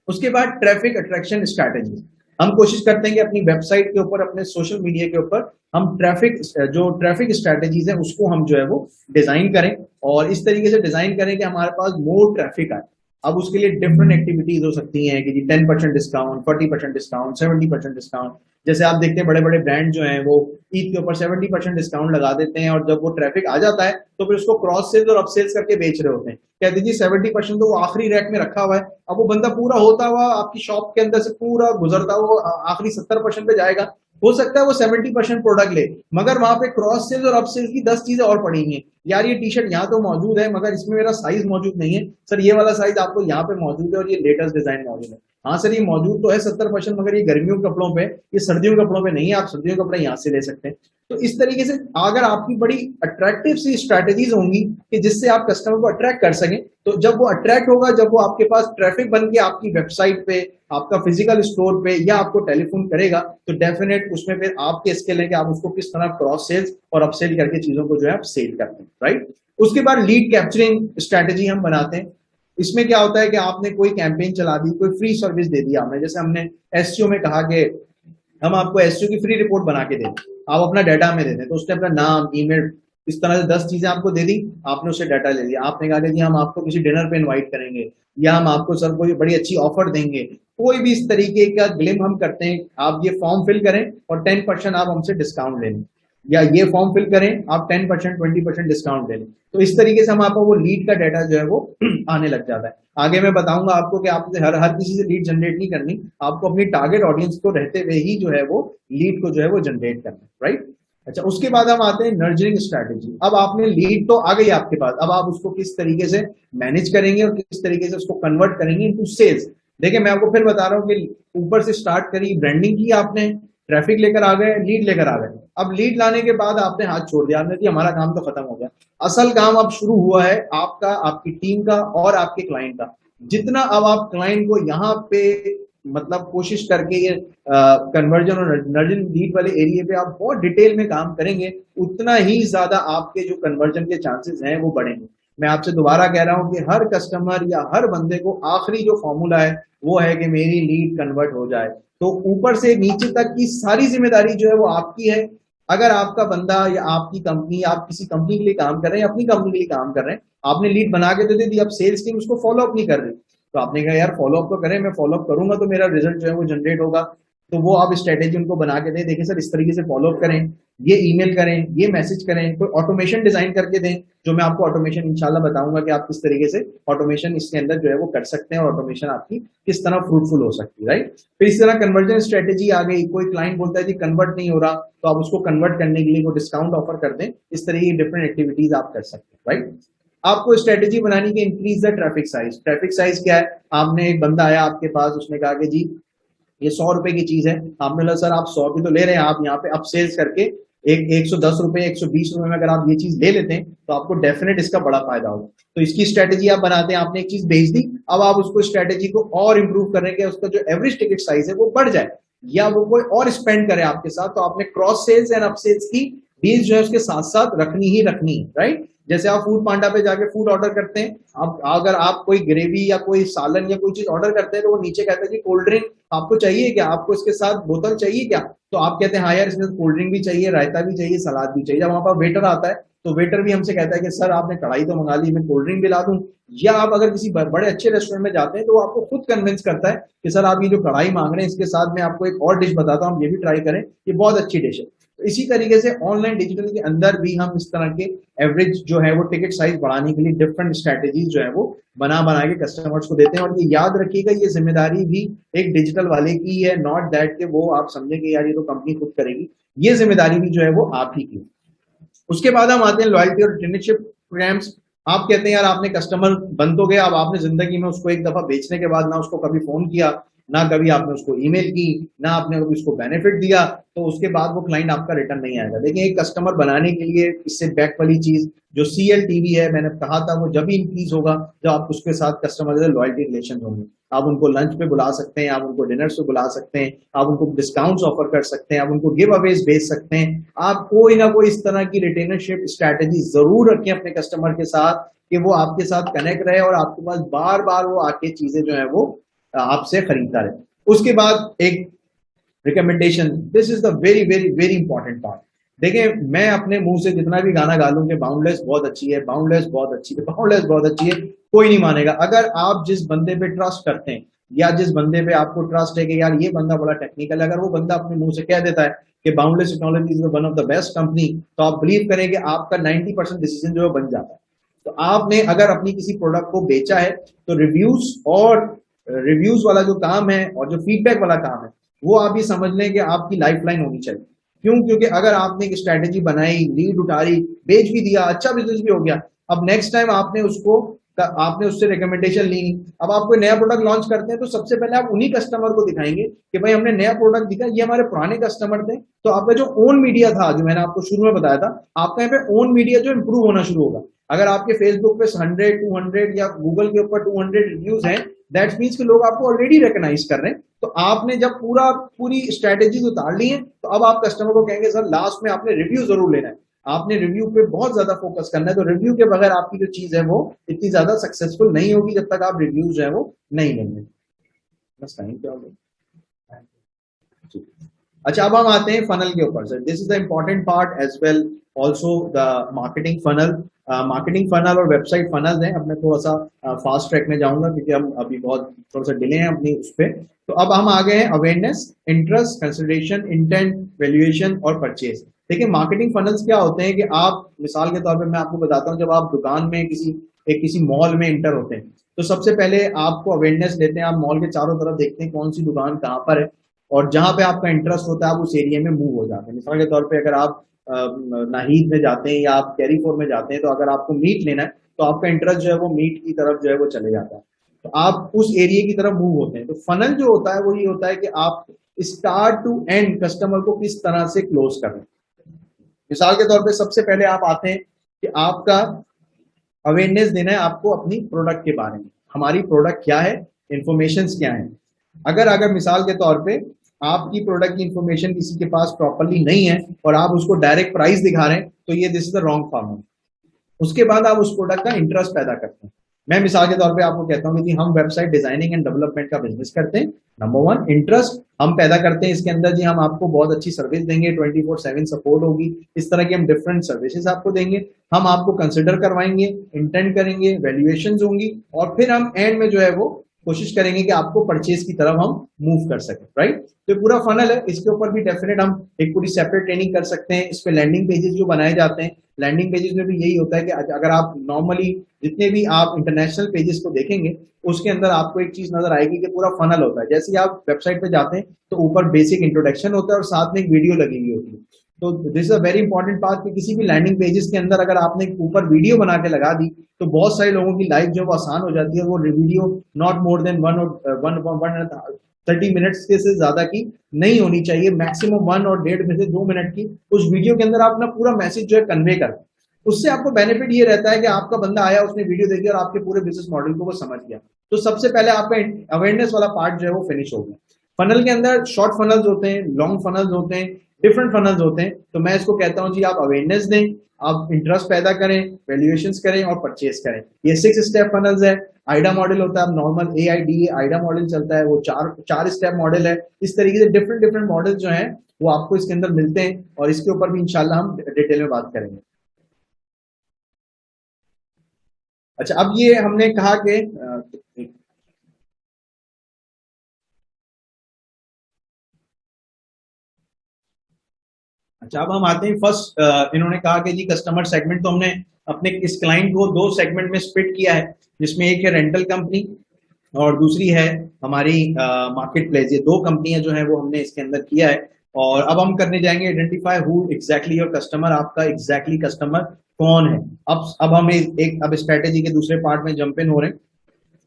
उसके बाद ट्रैफिक अट्रैक्शन स्ट्रैटेजी, हम कोशिश करते हैं कि अपनी वेबसाइट के ऊपर, अपने सोशल मीडिया के ऊपर हम ट्रैफिक स्ट्रैटेजीज है उसको हम जो है वो डिजाइन करें और इस तरीके से डिजाइन करें कि हमारे पास मोर ट्रैफिक आए। अब उसके लिए डिफरेंट एक्टिविटीज हो सकती हैं कि जी 10% डिस्काउंट, 40% डिस्काउंट, 70% डिस्काउंट। जैसे आप देखते हैं बड़े बड़े ब्रांड जो हैं वो ईद के ऊपर 70% डिस्काउंट लगा देते हैं और जब वो ट्रैफिक आ जाता है तो फिर उसको क्रॉस सेल्स और अप सेल्स करके बेच रहे होते हैं। कहते जी 70% तो वो आखिरी रैक में रखा हुआ है, अब वो बंदा पूरा होता हुआ आपकी शॉप के अंदर से पूरा गुजरता हुआ आखिरी 70% पे जाएगा। हो सकता है वो 70% प्रोडक्ट ले, मगर वहां पे क्रॉस सेल्स और अप सेल्स की 10 चीजें और पड़ी हैं। यार ये टी शर्ट यहाँ तो मौजूद है मगर इसमें मेरा साइज मौजूद नहीं है, सर ये वाला साइज आपको यहाँ पे मौजूद है और ये लेटेस्ट डिजाइन मौजूद है। हाँ सर ये मौजूद तो है 70%, मगर ये गर्मियों के कपड़ों पे, ये सर्दियों के कपड़ों पे नहीं है, आप सर्दियों के कपड़े यहाँ से ले सकते हैं। तो इस तरीके से अगर आपकी बड़ी अट्रैक्टिव सी स्ट्रैटेजीज होंगी कि जिससे आप कस्टमर को अट्रैक्ट कर सकें, तो जब वो अट्रैक्ट होगा, जब वो आपके पास ट्रैफिक बन के आपकी वेबसाइट पे, आपका फिजिकल स्टोर पे या आपको टेलीफोन करेगा, तो डेफिनेट उसमें फिर आपके स्किल है कि आप उसको किस तरह क्रॉस सेल्स और अपसेल करके चीजों को जो है आप सेल करते हैं, राइट। उसके बाद लीड कैप्चरिंग स्ट्रैटेजी हम बनाते हैं। इसमें क्या होता है कि आपने कोई कैंपेन चला दी, कोई फ्री सर्विस दे दी आपने, जैसे हमने एसईओ में कहा कि हम आपको एसईओ की फ्री रिपोर्ट बना के दें, आप अपना डाटा में दे दें, तो उसने अपना नाम, ईमेल, इस तरह से 10 चीजें आपको दे दी, आपने उससे डाटा ले लिया, आपने कहा कि हम आपको किसी डिनर पे इनवाइट करेंगे या हम आपको सर कोई बड़ी अच्छी ऑफर देंगे, कोई भी इस तरीके का ग्लिम हम करते हैं। आप ये फॉर्म फिल करें और 10% आप हमसे डिस्काउंट ले लें, या ये फॉर्म फिल करें आप 10% 20% डिस्काउंट ले लें। तो इस तरीके से हम आपको वो लीड का डाटा जो है वो आने लग जाता है। आगे मैं बताऊंगा आपको कि आपसे हर किसी से लीड जनरेट नहीं करनी, आपको अपनी टारगेट ऑडियंस को रहते हुए ही जो है वो लीड को जो है वो जनरेट करना है, राइट। अच्छा, उसके बाद हम आते हैं नर्चरिंग स्ट्रैटेजी। अब आपने लीड तो आ गई आपके पास, अब आप उसको किस तरीके से मैनेज करेंगे और किस तरीके से उसको कन्वर्ट करेंगे इनटू सेल्स। देखिए मैं आपको फिर बता रहा हूँ कि ऊपर से स्टार्ट करी, ब्रांडिंग की आपने, ट्रैफिक लेकर आ गए, लीड लेकर आ गए। अब लीड लाने के बाद आपने हाथ छोड़ दिया, आपने कि हमारा काम तो खत्म हो गया। असल काम अब शुरू हुआ है आपका, आपकी टीम का और आपके क्लाइंट का। जितना अब आप क्लाइंट को यहाँ पे मतलब कोशिश करके ये कन्वर्जन और नर्चरिंग लीड वाले एरिया पे आप बहुत डिटेल में काम करेंगे, उतना ही ज्यादा आपके जो कन्वर्जन के चांसेस हैं वो बढ़ेंगे। मैं आपसे दोबारा कह रहा हूं कि हर कस्टमर या हर बंदे को आखिरी जो फॉर्मूला है वो है कि मेरी लीड कन्वर्ट हो जाए। तो ऊपर से नीचे तक की सारी जिम्मेदारी जो है वो आपकी है। अगर आपका बंदा या आपकी कंपनी, आप किसी कंपनी के लिए काम कर रहे हैं, अपनी कंपनी के लिए काम कर रहे हैं, आपने लीड बना के तो दे दी, अब सेल्स टीम उसको फॉलो अप नहीं कर रही, तो आपने कहा यार फॉलो अप तो करें, मैं फॉलो अप करूंगा तो मेरा रिजल्ट जो है वो जनरेट होगा। तो वो आप स्ट्रेटेजी उनको बना के दें, देखिए सर इस तरीके से फॉलो अप करें, ये ईमेल करें, ये मैसेज करें, कोई ऑटोमेशन डिजाइन करके दें, जो मैं आपको ऑटोमेशन इंशाल्लाह बताऊंगा कि आप किस तरीके से ऑटोमेशन इसके अंदर जो है वो कर सकते हैं और ऑटोमेशन आपकी किस तरह फ्रूटफुल हो सकती है, राइट। फिर इस तरह कन्वर्जन स्ट्रेटेजी आ गई, कोई क्लाइंट बोलता है जी कन्वर्ट नहीं हो रहा, तो आप उसको कन्वर्ट करने के लिए वो डिस्काउंट ऑफर कर दें, इस तरह की डिफरेंट एक्टिविटीज आप कर सकते हैं, राइट। आपको स्ट्रेटेजी बनानी कि increase the traffic size. Traffic size क्या है, आपने एक बंदा आया आपके पास, उसने कहा कि जी ये 100 रुपए की चीज है, आपने बोला सर आप 100 रुपए तो ले रहे हैं, आप यहाँ पे अप सेल्स करके एक 110 रुपए 120 रुपए में अगर आप ये चीज ले लेते हैं तो आपको डेफिनेट इसका बड़ा फायदा होगा। तो इसकी स्ट्रेटेजी आप बनाते हैं, आपने एक चीज भेज दी, अब आप उसको स्ट्रेटेजी को और इंप्रूव करेंगे, उसका जो एवरेज टिकट साइज है वो बढ़ जाए या वो कोई और स्पेंड करे आपके साथ, तो आपने cross sales and up sales की डील जो है उसके साथ साथ रखनी ही रखनी है, राइट। जैसे आप फूड पांडा पे जाके फूड ऑर्डर करते हैं, आप अगर आप कोई ग्रेवी या कोई सालन या कोई चीज ऑर्डर करते हैं तो वो नीचे कहता है कि कोल्ड ड्रिंक आपको चाहिए क्या, आपको इसके साथ बोतल चाहिए क्या, तो आप कहते हैं हाँ यार इसमें कोल्ड ड्रिंक भी चाहिए, रायता भी चाहिए, सलाद भी चाहिए। जब वहां पर वेटर आता है तो वेटर भी हमसे कहता है कि सर आपने कढ़ाई तो मंगा ली, मैं कोल्ड ड्रिंक भी ला दूं। या आप अगर किसी बड़े अच्छे रेस्टोरेंट में जाते हैं तो वो आपको खुद कन्विंस करता है कि सर आप ये जो कढ़ाई मांग रहे हैं इसके साथ मैं आपको एक और डिश बताता हूँ, ये भी ट्राई करें, ये बहुत अच्छी डिश है। तो इसी तरीके से ऑनलाइन डिजिटल के अंदर भी हम इस तरह के एवरेज जो है वो टिकट साइज बढ़ाने के लिए डिफरेंट स्ट्रेटेजीज जो है वो बना बना के कस्टमर्स को देते हैं। और ये याद रखिएगा, ये जिम्मेदारी भी एक डिजिटल वाले की है, नॉट दैट कि वो आप समझेंगे यार ये तो कंपनी खुद करेगी, ये जिम्मेदारी भी जो है वो आप ही की। उसके बाद हम आते हैं लॉयल्टी और रिटेनरशिप प्रोग्राम्स। आप कहते हैं यार आपने कस्टमर बन तो गया, अब आपने जिंदगी में उसको एक दफा बेचने के बाद ना उसको कभी फोन किया, ना कभी आपने उसको ईमेल की, ना आपने कभी उसको बेनिफिट दिया, तो उसके बाद वो क्लाइंट आपका रिटर्न नहीं आएगा। लेकिन एक कस्टमर बनाने के लिए इससे बैक वाली चीज जो CLTV है, मैंने कहा था, वो जब ही इंक्रीज होगा जब आप उसके साथ कस्टमर से लॉयल्टी रिलेशन होंगे। आप उनको लंच पे बुला सकते हैं, आप उनको डिनर पे बुला सकते हैं, आप उनको डिस्काउंट्स ऑफर कर सकते हैं, आप उनको गिव अवेज भेज सकते हैं। आप कोई ना कोई इस तरह की रिटेनरशिप स्ट्रैटेजी जरूर रखें अपने कस्टमर के साथ कि वो आपके साथ कनेक्ट रहे और आपके पास बार बार वो आके चीजें जो है वो आपसे खरीदता रहे। उसके बाद एक recommendation, this is the very very very important part. देखिए, मैं अपने मुंह से जितना भी गाना गा लूं कि बाउंडलेस बहुत अच्छी है, बाउंडलेस बहुत अच्छी है, बाउंडलेस बहुत अच्छी है, कोई नहीं मानेगा। अगर आप जिस बंदे पे ट्रस्ट करते हैं या जिस बंदे पे आपको ट्रस्ट है कि यार ये बंदा बड़ा टेक्निकल है, अगर वो बंदा अपने मुंह से कह देता है कि boundless technology is one of the best company, तो आप बिलीव करें कि आपका 90% डिसीजन जो है बन जाता है। तो आपने अगर अपनी किसी प्रोडक्ट को बेचा है तो रिव्यूज वाला जो काम है और जो फीडबैक वाला काम है, वो आप ये समझ लें कि आपकी लाइफ लाइन होनी चाहिए। क्यों? क्योंकि अगर आपने एक स्ट्रैटेजी बनाई, लीड उतारी, बेच भी दिया, अच्छा बिजनेस भी हो गया, अब नेक्स्ट टाइम आपने उससे रिकमेंडेशन ली, अब आप कोई नया प्रोडक्ट लॉन्च करते हैं तो सबसे पहले आप उन्हीं कस्टमर को दिखाएंगे कि भाई हमने नया प्रोडक्ट दिखा, ये हमारे पुराने कस्टमर थे। तो आपका जो ओन मीडिया था, जो मैंने आपको शुरू में बताया था, आपका यहाँ पे ओन मीडिया जो इंप्रूव होना शुरू होगा। अगर आपके फेसबुक पे 100, 200 या गूगल के ऊपर 200 रिव्यूज हैं, दैट मीन्स कि लोग आपको ऑलरेडी रिकॉग्नाइज कर रहे हैं। तो आपने जब पूरी स्ट्रेटेजी उतार ली है, तो अब आप कस्टमर को कहेंगे सर लास्ट में आपने रिव्यू जरूर लेना है, आपने रिव्यू पे बहुत ज्यादा फोकस करना है। तो रिव्यू के बगैर आपकी जो चीज है वो इतनी ज्यादा सक्सेसफुल नहीं होगी जब तक आप रिव्यू जो है वो नहीं लेंगे। बस टाइम क्या हो गया। अच्छा, अब हम आते हैं फनल के ऊपर। Sir this is the important part as well, also the marketing funnel. Marketing funnel और वेबसाइट फनल हैं। अब मैं थोड़ा सा फास्ट ट्रैक में जाऊंगा क्योंकि हम अभी बहुत थोड़ा सा डिले हैं अपनी उस पर। तो अब हम आ गए हैं awareness, interest, consideration, intent, valuation और परचेज। देखिए, मार्केटिंग फनल्स क्या होते हैं कि आप, मिसाल के तौर पे मैं आपको बताता हूँ, जब आप दुकान में किसी मॉल में इंटर होते हैं तो सबसे पहले आपको अवेयरनेस लेते हैं, आप मॉल के चारों तरफ देखते हैं कौन सी दुकान कहाँ पर है, और जहां पे आपका इंटरेस्ट होता है आप उस एरिया में मूव हो जाते हैं। मिसाल के तौर पे अगर आप नाहिद में जाते हैं या आप कैरीफोर में जाते हैं, तो अगर आपको मीट लेना है तो आपका इंटरेस्ट जो है वो मीट की तरफ जो है वो चले जाता है, तो आप उस एरिया की तरफ मूव होते हैं। तो फनल जो होता है वो ये होता है कि आप स्टार्ट टू एंड कस्टमर को किस तरह से क्लोज कर रहे हैं। मिसाल के तौर पे सबसे पहले आप आते हैं कि आपका अवेयरनेस देना है आपको अपनी प्रोडक्ट के बारे में, हमारी प्रोडक्ट क्या है, इंफॉर्मेशन क्या है। अगर मिसाल के तौर पे आपकी प्रोडक्ट की इंफॉर्मेशन किसी के पास प्रॉपरली नहीं है और आप उसको डायरेक्ट प्राइस दिखा रहे हैं, तो ये this is the wrong format. उसके बाद आप उस प्रोडक्ट का इंटरेस्ट पैदा करते हैं। मैं मिसाल के तौर पे आपको कहता हूं कि हम वेबसाइट डिजाइनिंग एंड डेवलपमेंट का बिजनेस करते हैं। नंबर वन, इंटरेस्ट हम पैदा करते हैं इसके अंदर, जी हम आपको बहुत अच्छी सर्विस देंगे, 24/7 सपोर्ट होगी, इस तरह की हम डिफरेंट सर्विसेज आपको देंगे, हम आपको कंसिडर करवाएंगे, इंटेंड करेंगे, वैल्यूएशन होंगी, और फिर हम एंड में जो है वो कोशिश करेंगे कि आपको परचेज की तरफ हम मूव कर सकें। राइट? तो पूरा फनल है, इसके ऊपर भी डेफिनेट हम एक पूरी सेपरेट ट्रेनिंग कर सकते हैं। इस पे लैंडिंग पेजेस जो बनाए जाते हैं, लैंडिंग पेजेस में भी यही होता है कि अगर आप नॉर्मली जितने भी आप इंटरनेशनल पेजेस को देखेंगे, उसके अंदर आपको एक चीज नजर आएगी कि पूरा फनल होता है। जैसे ही आप वेबसाइट पे जाते हैं तो ऊपर बेसिक इंट्रोडक्शन होता है और साथ में एक वीडियो लगी हुई होती है। तो this is a very important part कि किसी भी लैंडिंग पेजेस के अंदर अगर आपने ऊपर वीडियो बना के लगा दी तो बहुत सारे लोगों की लाइफ जो वो आसान हो जाती है। वो video not more than 30 minutes के से ज्यादा की नहीं होनी चाहिए, मैक्सिमम 1 और 1.5 में से 2 मिनट की। उस वीडियो के अंदर आप अपना पूरा मैसेज जो है कन्वे कर, उससे आपको बेनिफिट ये रहता है कि आपका बंदा आया, उसने वीडियो देखी और आपके पूरे बिजनेस मॉडल को वो समझ गया। तो सबसे पहले आपका अवेयरनेस वाला पार्ट जो है वो फिनिश हो गया। फनल के अंदर शॉर्ट फनल्स होते हैं, लॉन्ग फनल्स होते हैं, डिफरेंट फनल्स होते हैं। तो मैं इसको कहता हूं जी आप अवेयरनेस दें, आप इंटरेस्ट पैदा करें, वैल्यूएशंस करें और परचेस करें। ये 6 स्टेप फनल्स है। आइडा मॉडल होता है, नॉर्मल AIDA आइडा मॉडल चलता है, वो चार स्टेप मॉडल है। इस तरीके से डिफरेंट डिफरेंट मॉडल जो है वो आपको इसके अंदर मिलते हैं, और इसके ऊपर भी इंशाल्लाह हम डिटेल में बात करेंगे। अच्छा, अब ये हमने कहा कि अच्छा, अब हम आते हैं फर्स्ट। इन्होंने कहा कि जी कस्टमर सेगमेंट, तो हमने अपने इस क्लाइंट को दो सेगमेंट में स्प्लिट किया है, जिसमें एक है रेंटल कंपनी और दूसरी है हमारी मार्केट प्लेस। ये दो कंपनियां जो है वो हमने इसके अंदर किया है। और अब हम करने जाएंगे identify who exactly your customer, आपका एग्जैक्टली कस्टमर कौन है। अब हम अब स्ट्रेटेजी के दूसरे पार्ट में जंप इन हो रहे हैं।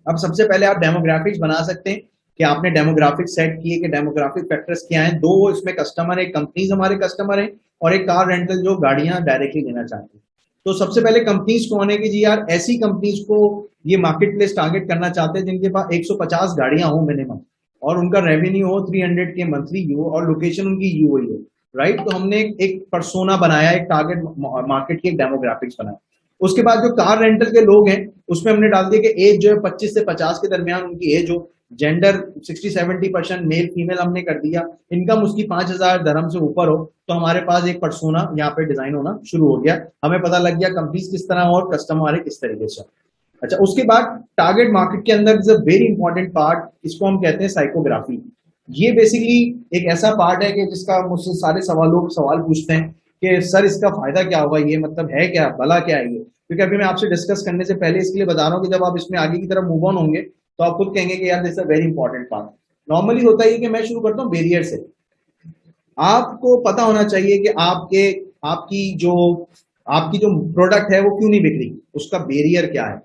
अब सबसे पहले आप डेमोग्राफिक्स बना सकते हैं कि आपने डेमोग्राफिक्स सेट किए कि डेमोग्राफिक फैक्टर्स क्या हैं। दो इसमें कस्टमर है, कंपनीज हमारे कस्टमर हैं, और एक कार रेंटल जो गाड़ियां डायरेक्टली लेना चाहती हैं। तो सबसे पहले कंपनीज कौन है कि जी यार ऐसी कंपनीज को ये मार्केट प्लेस टारगेट करना चाहते हैं जिनके पास 150 गाड़ियां हो मिनिमम, और उनका रेवेन्यू हो 300 के मंथली यू, और लोकेशन उनकी यू ही हो। राइट, तो हमने एक पर्सोना बनाया, एक टारगेट मार्केट की एक डेमोग्राफिक्स बनाया। उसके बाद जो कार रेंटल के लोग हैं उसमें हमने डाल दिया कि एज जो है 25 से 50 के दरमियान उनकी एज हो, जेंडर 60-70% मेल फीमेल हमने कर दिया, इनकम उसकी 5,000 दरहम से ऊपर हो। तो हमारे पास एक पर्सोना यहाँ पे डिजाइन होना शुरू हो गया, हमें पता लग गया कंपनीज किस तरह और कस्टमर हमारे किस तरीके से। अच्छा, उसके बाद टारगेट मार्केट के अंदर is a very important part, इसको हम कहते हैं साइकोग्राफी। ये बेसिकली एक ऐसा पार्ट है कि जिसका मुझसे सारे लोग सवाल पूछते हैं कि सर इसका फायदा क्या होगा, ये मतलब है क्या, भला क्या है ये। क्योंकि अभी मैं आपसे डिस्कस करने से पहले इसके लिए बता रहा हूँ कि जब आप इसमें आगे की तरफ मूव ऑन होंगे तो आप खुद कहेंगे कि यार this a very important part. Normally होता है कि मैं शुरू करता हूँ बैरियर से। आपको पता होना चाहिए कि आपकी जो प्रोडक्ट है वो क्यों नहीं बिक रही, उसका बैरियर क्या है।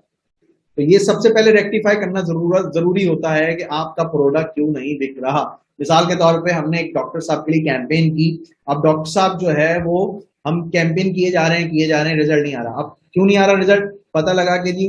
तो ये सबसे पहले रेक्टिफाई करना जरूरी होता है कि आपका प्रोडक्ट क्यों नहीं बिक रहा। मिसाल के तौर पे हमने एक डॉक्टर साहब के लिए कैंपेन की। अब डॉक्टर साहब जो है वो हम कैंपेन किए जा रहे हैं, रिजल्ट नहीं आ रहा। अब क्यों नहीं आ रहा रिजल्ट, पता लगा कि जी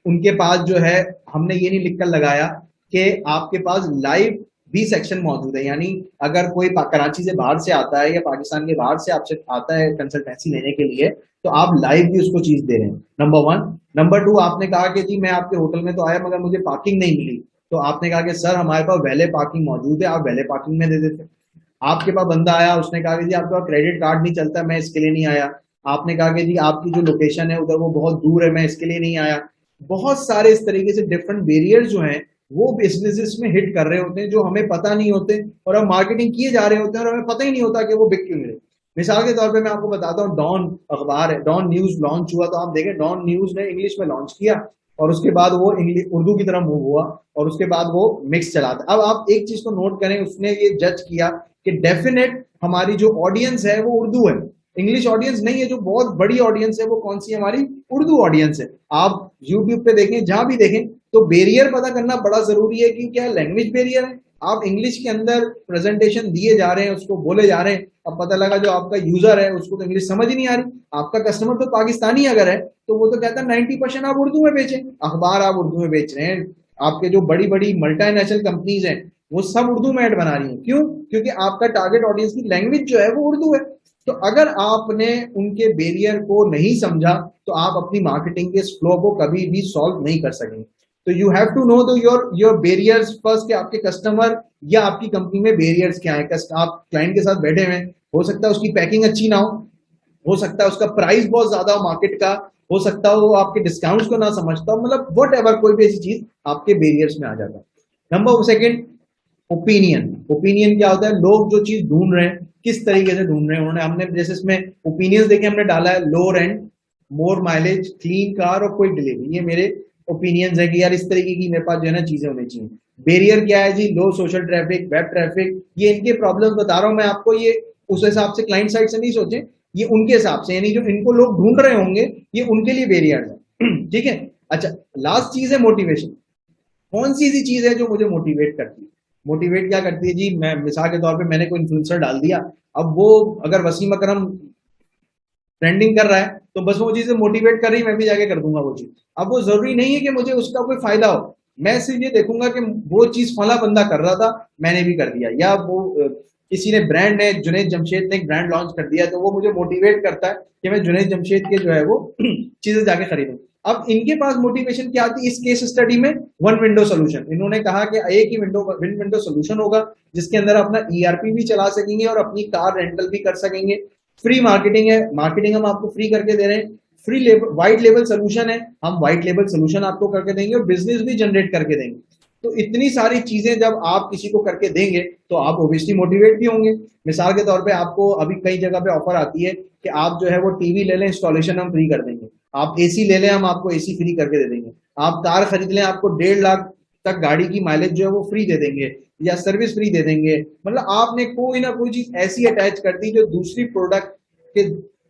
उनके पास जो है हमने ये नहीं लिखकर लगाया कि आपके पास लाइव भी सेक्शन मौजूद है, यानी अगर कोई कराची से बाहर से आता है या पाकिस्तान के बाहर से आपसे आता है कंसल्टेंसी लेने के लिए, तो आप लाइव भी उसको चीज दे रहे हैं, नंबर वन। नंबर टू, आपने कहा कि जी मैं आपके होटल में तो आया मगर मुझे पार्किंग नहीं मिली, तो आपने कहा कि सर हमारे पास वैले पार्किंग मौजूद है, आप वैले पार्किंग में दे देते। आपके पास बंदा आया, उसने कहा कि जी आपके पास क्रेडिट कार्ड नहीं चलता, मैं इसके लिए नहीं आया। आपने कहा कि जी आपकी जो लोकेशन है उधर वो बहुत दूर है, मैं इसके लिए नहीं आया। बहुत सारे इस तरीके से डिफरेंट बैरियर जो हैं वो बिजनेसेस में हिट कर रहे होते हैं, जो हमें पता नहीं होते, और हम मार्केटिंग किए जा रहे होते हैं और हमें पता ही नहीं होता कि वो बिक क्यों नहीं रहे। मिसाल के तौर पे मैं आपको बताता हूँ, डॉन अखबार है, डॉन न्यूज लॉन्च हुआ, तो आप देखें डॉन न्यूज ने इंग्लिश में लॉन्च किया और उसके बाद वो इंग्लिश उर्दू की तरफ मूव हुआ, और उसके बाद वो मिक्स चला था। अब आप एक चीज को नोट करें, उसने ये जज किया कि डेफिनेट हमारी जो ऑडियंस है वो उर्दू है, इंग्लिश ऑडियंस नहीं है। जो बहुत बड़ी ऑडियंस है वो कौन सी, हमारी उर्दू ऑडियंस है। आप यूट्यूब पे देखें, जहां भी देखें, तो बैरियर पता करना बड़ा जरूरी है कि क्या लैंग्वेज बैरियर है। आप इंग्लिश के अंदर प्रेजेंटेशन दिए जा रहे हैं, उसको बोले जा रहे हैं, अब पता लगा जो आपका यूजर है उसको तो इंग्लिश समझ ही नहीं आ रही। आपका कस्टमर तो पाकिस्तानी अगर है तो वो तो कहता है 90% आप उर्दू में बेचें, अखबार आप उर्दू में बेच रहे हैं, आपके जो बड़ी बड़ी मल्टीनेशनल कंपनीज हैं वो सब उर्दू में ऐड बना रही हैं। क्यों? क्योंकि आपका टारगेट ऑडियंस की लैंग्वेज जो है वो उर्दू है। तो अगर आपने उनके बैरियर को नहीं समझा तो आप अपनी मार्केटिंग के इस फ्लो को कभी भी सॉल्व नहीं कर सकेंगे। तो you have to know the your barriers first, कि आपके कस्टमर या आपकी कंपनी में बैरियर्स क्या है। आप क्लाइंट के साथ बैठे हुए, हो सकता है उसकी पैकिंग अच्छी ना हो सकता है उसका प्राइस बहुत ज्यादा हो मार्केट का, हो सकता हो वो आपके डिस्काउंट्स को ना समझता हो, मतलब वट एवर कोई भी ऐसी चीज आपके बैरियर्स में आ जाता है। Number second, opinion. ओपिनियन क्या होता है, लोग जो चीज ढूंढ रहे हैं किस तरीके से ढूंढ रहे हैं उन्होंने, हमने जैसे इसमें ओपिनियंस देखे, हमने डाला है लो रेंट, मोर माइलेज, क्लीन कार और क्विक डिलीवरी। ये मेरे ओपिनियंस है कि यार इस तरीके की मेरे पास जो है ना चीजें होनी चाहिए। बैरियर क्या है जी, लो सोशल ट्रैफिक, वेब ट्रैफिक, ये इनके प्रॉब्लम्स बता रहा हूं मैं आपको। ये उस हिसाब से क्लाइंट साइड से नहीं सोचे, ये उनके हिसाब से, यानी जो इनको लोग ढूंढ रहे होंगे ये उनके लिए बैरियर है। ठीक है। अच्छा, लास्ट चीज है मोटिवेशन। कौन सी ऐसी चीज है जो मुझे मोटिवेट करती है? मोटिवेट क्या करती है जी, मैं मिसाल के तौर पे मैंने कोई इन्फ्लुएंसर डाल दिया, अब वो अगर वसीम अकरम ट्रेंडिंग कर रहा है तो बस वो चीजें मोटिवेट कर रही, मैं भी जाके कर दूंगा वो चीज। अब वो जरूरी नहीं है कि मुझे उसका कोई फायदा हो, मैं सिर्फ ये देखूंगा कि वो चीज फला बंदा कर रहा था मैंने भी कर दिया, या वो किसी ने ब्रांड ने, जुनैद जमशेद ने एक ब्रांड लॉन्च कर दिया, तो वो मुझे मोटिवेट करता है कि मैं जुनैद जमशेद के जो है वो चीजें जाके खरीदूं। अब इनके पास मोटिवेशन क्या आती है इस केस स्टडी में? One window solution. इन्होंने कहा कि एक ही विंडो सोल्यूशन होगा जिसके अंदर अपना ईआरपी भी चला सकेंगे और अपनी कार रेंटल भी कर सकेंगे। फ्री मार्केटिंग है, मार्केटिंग हम आपको फ्री करके दे रहे हैं। Free labour, white label solution है, हम व्हाइट लेबल सोल्यूशन आपको करके देंगे और बिजनेस भी जनरेट करके देंगे। तो इतनी सारी चीजें जब आप किसी को करके देंगे तो आप ओबियसली मोटिवेट भी होंगे। मिसाल के तौर पे आपको अभी कई जगह पे ऑफर आती है कि आप जो है वो टीवी ले लें, इंस्टॉलेशन हम फ्री कर देंगे। आप एसी ले लें, हम आपको एसी फ्री करके दे देंगे। आप कार खरीद लें, आपको 1.5 लाख तक गाड़ी की माइलेज जो है वो फ्री दे देंगे या सर्विस फ्री दे देंगे। मतलब आपने कोई ना कोई चीज ऐसी अटैच कर दी जो दूसरी प्रोडक्ट के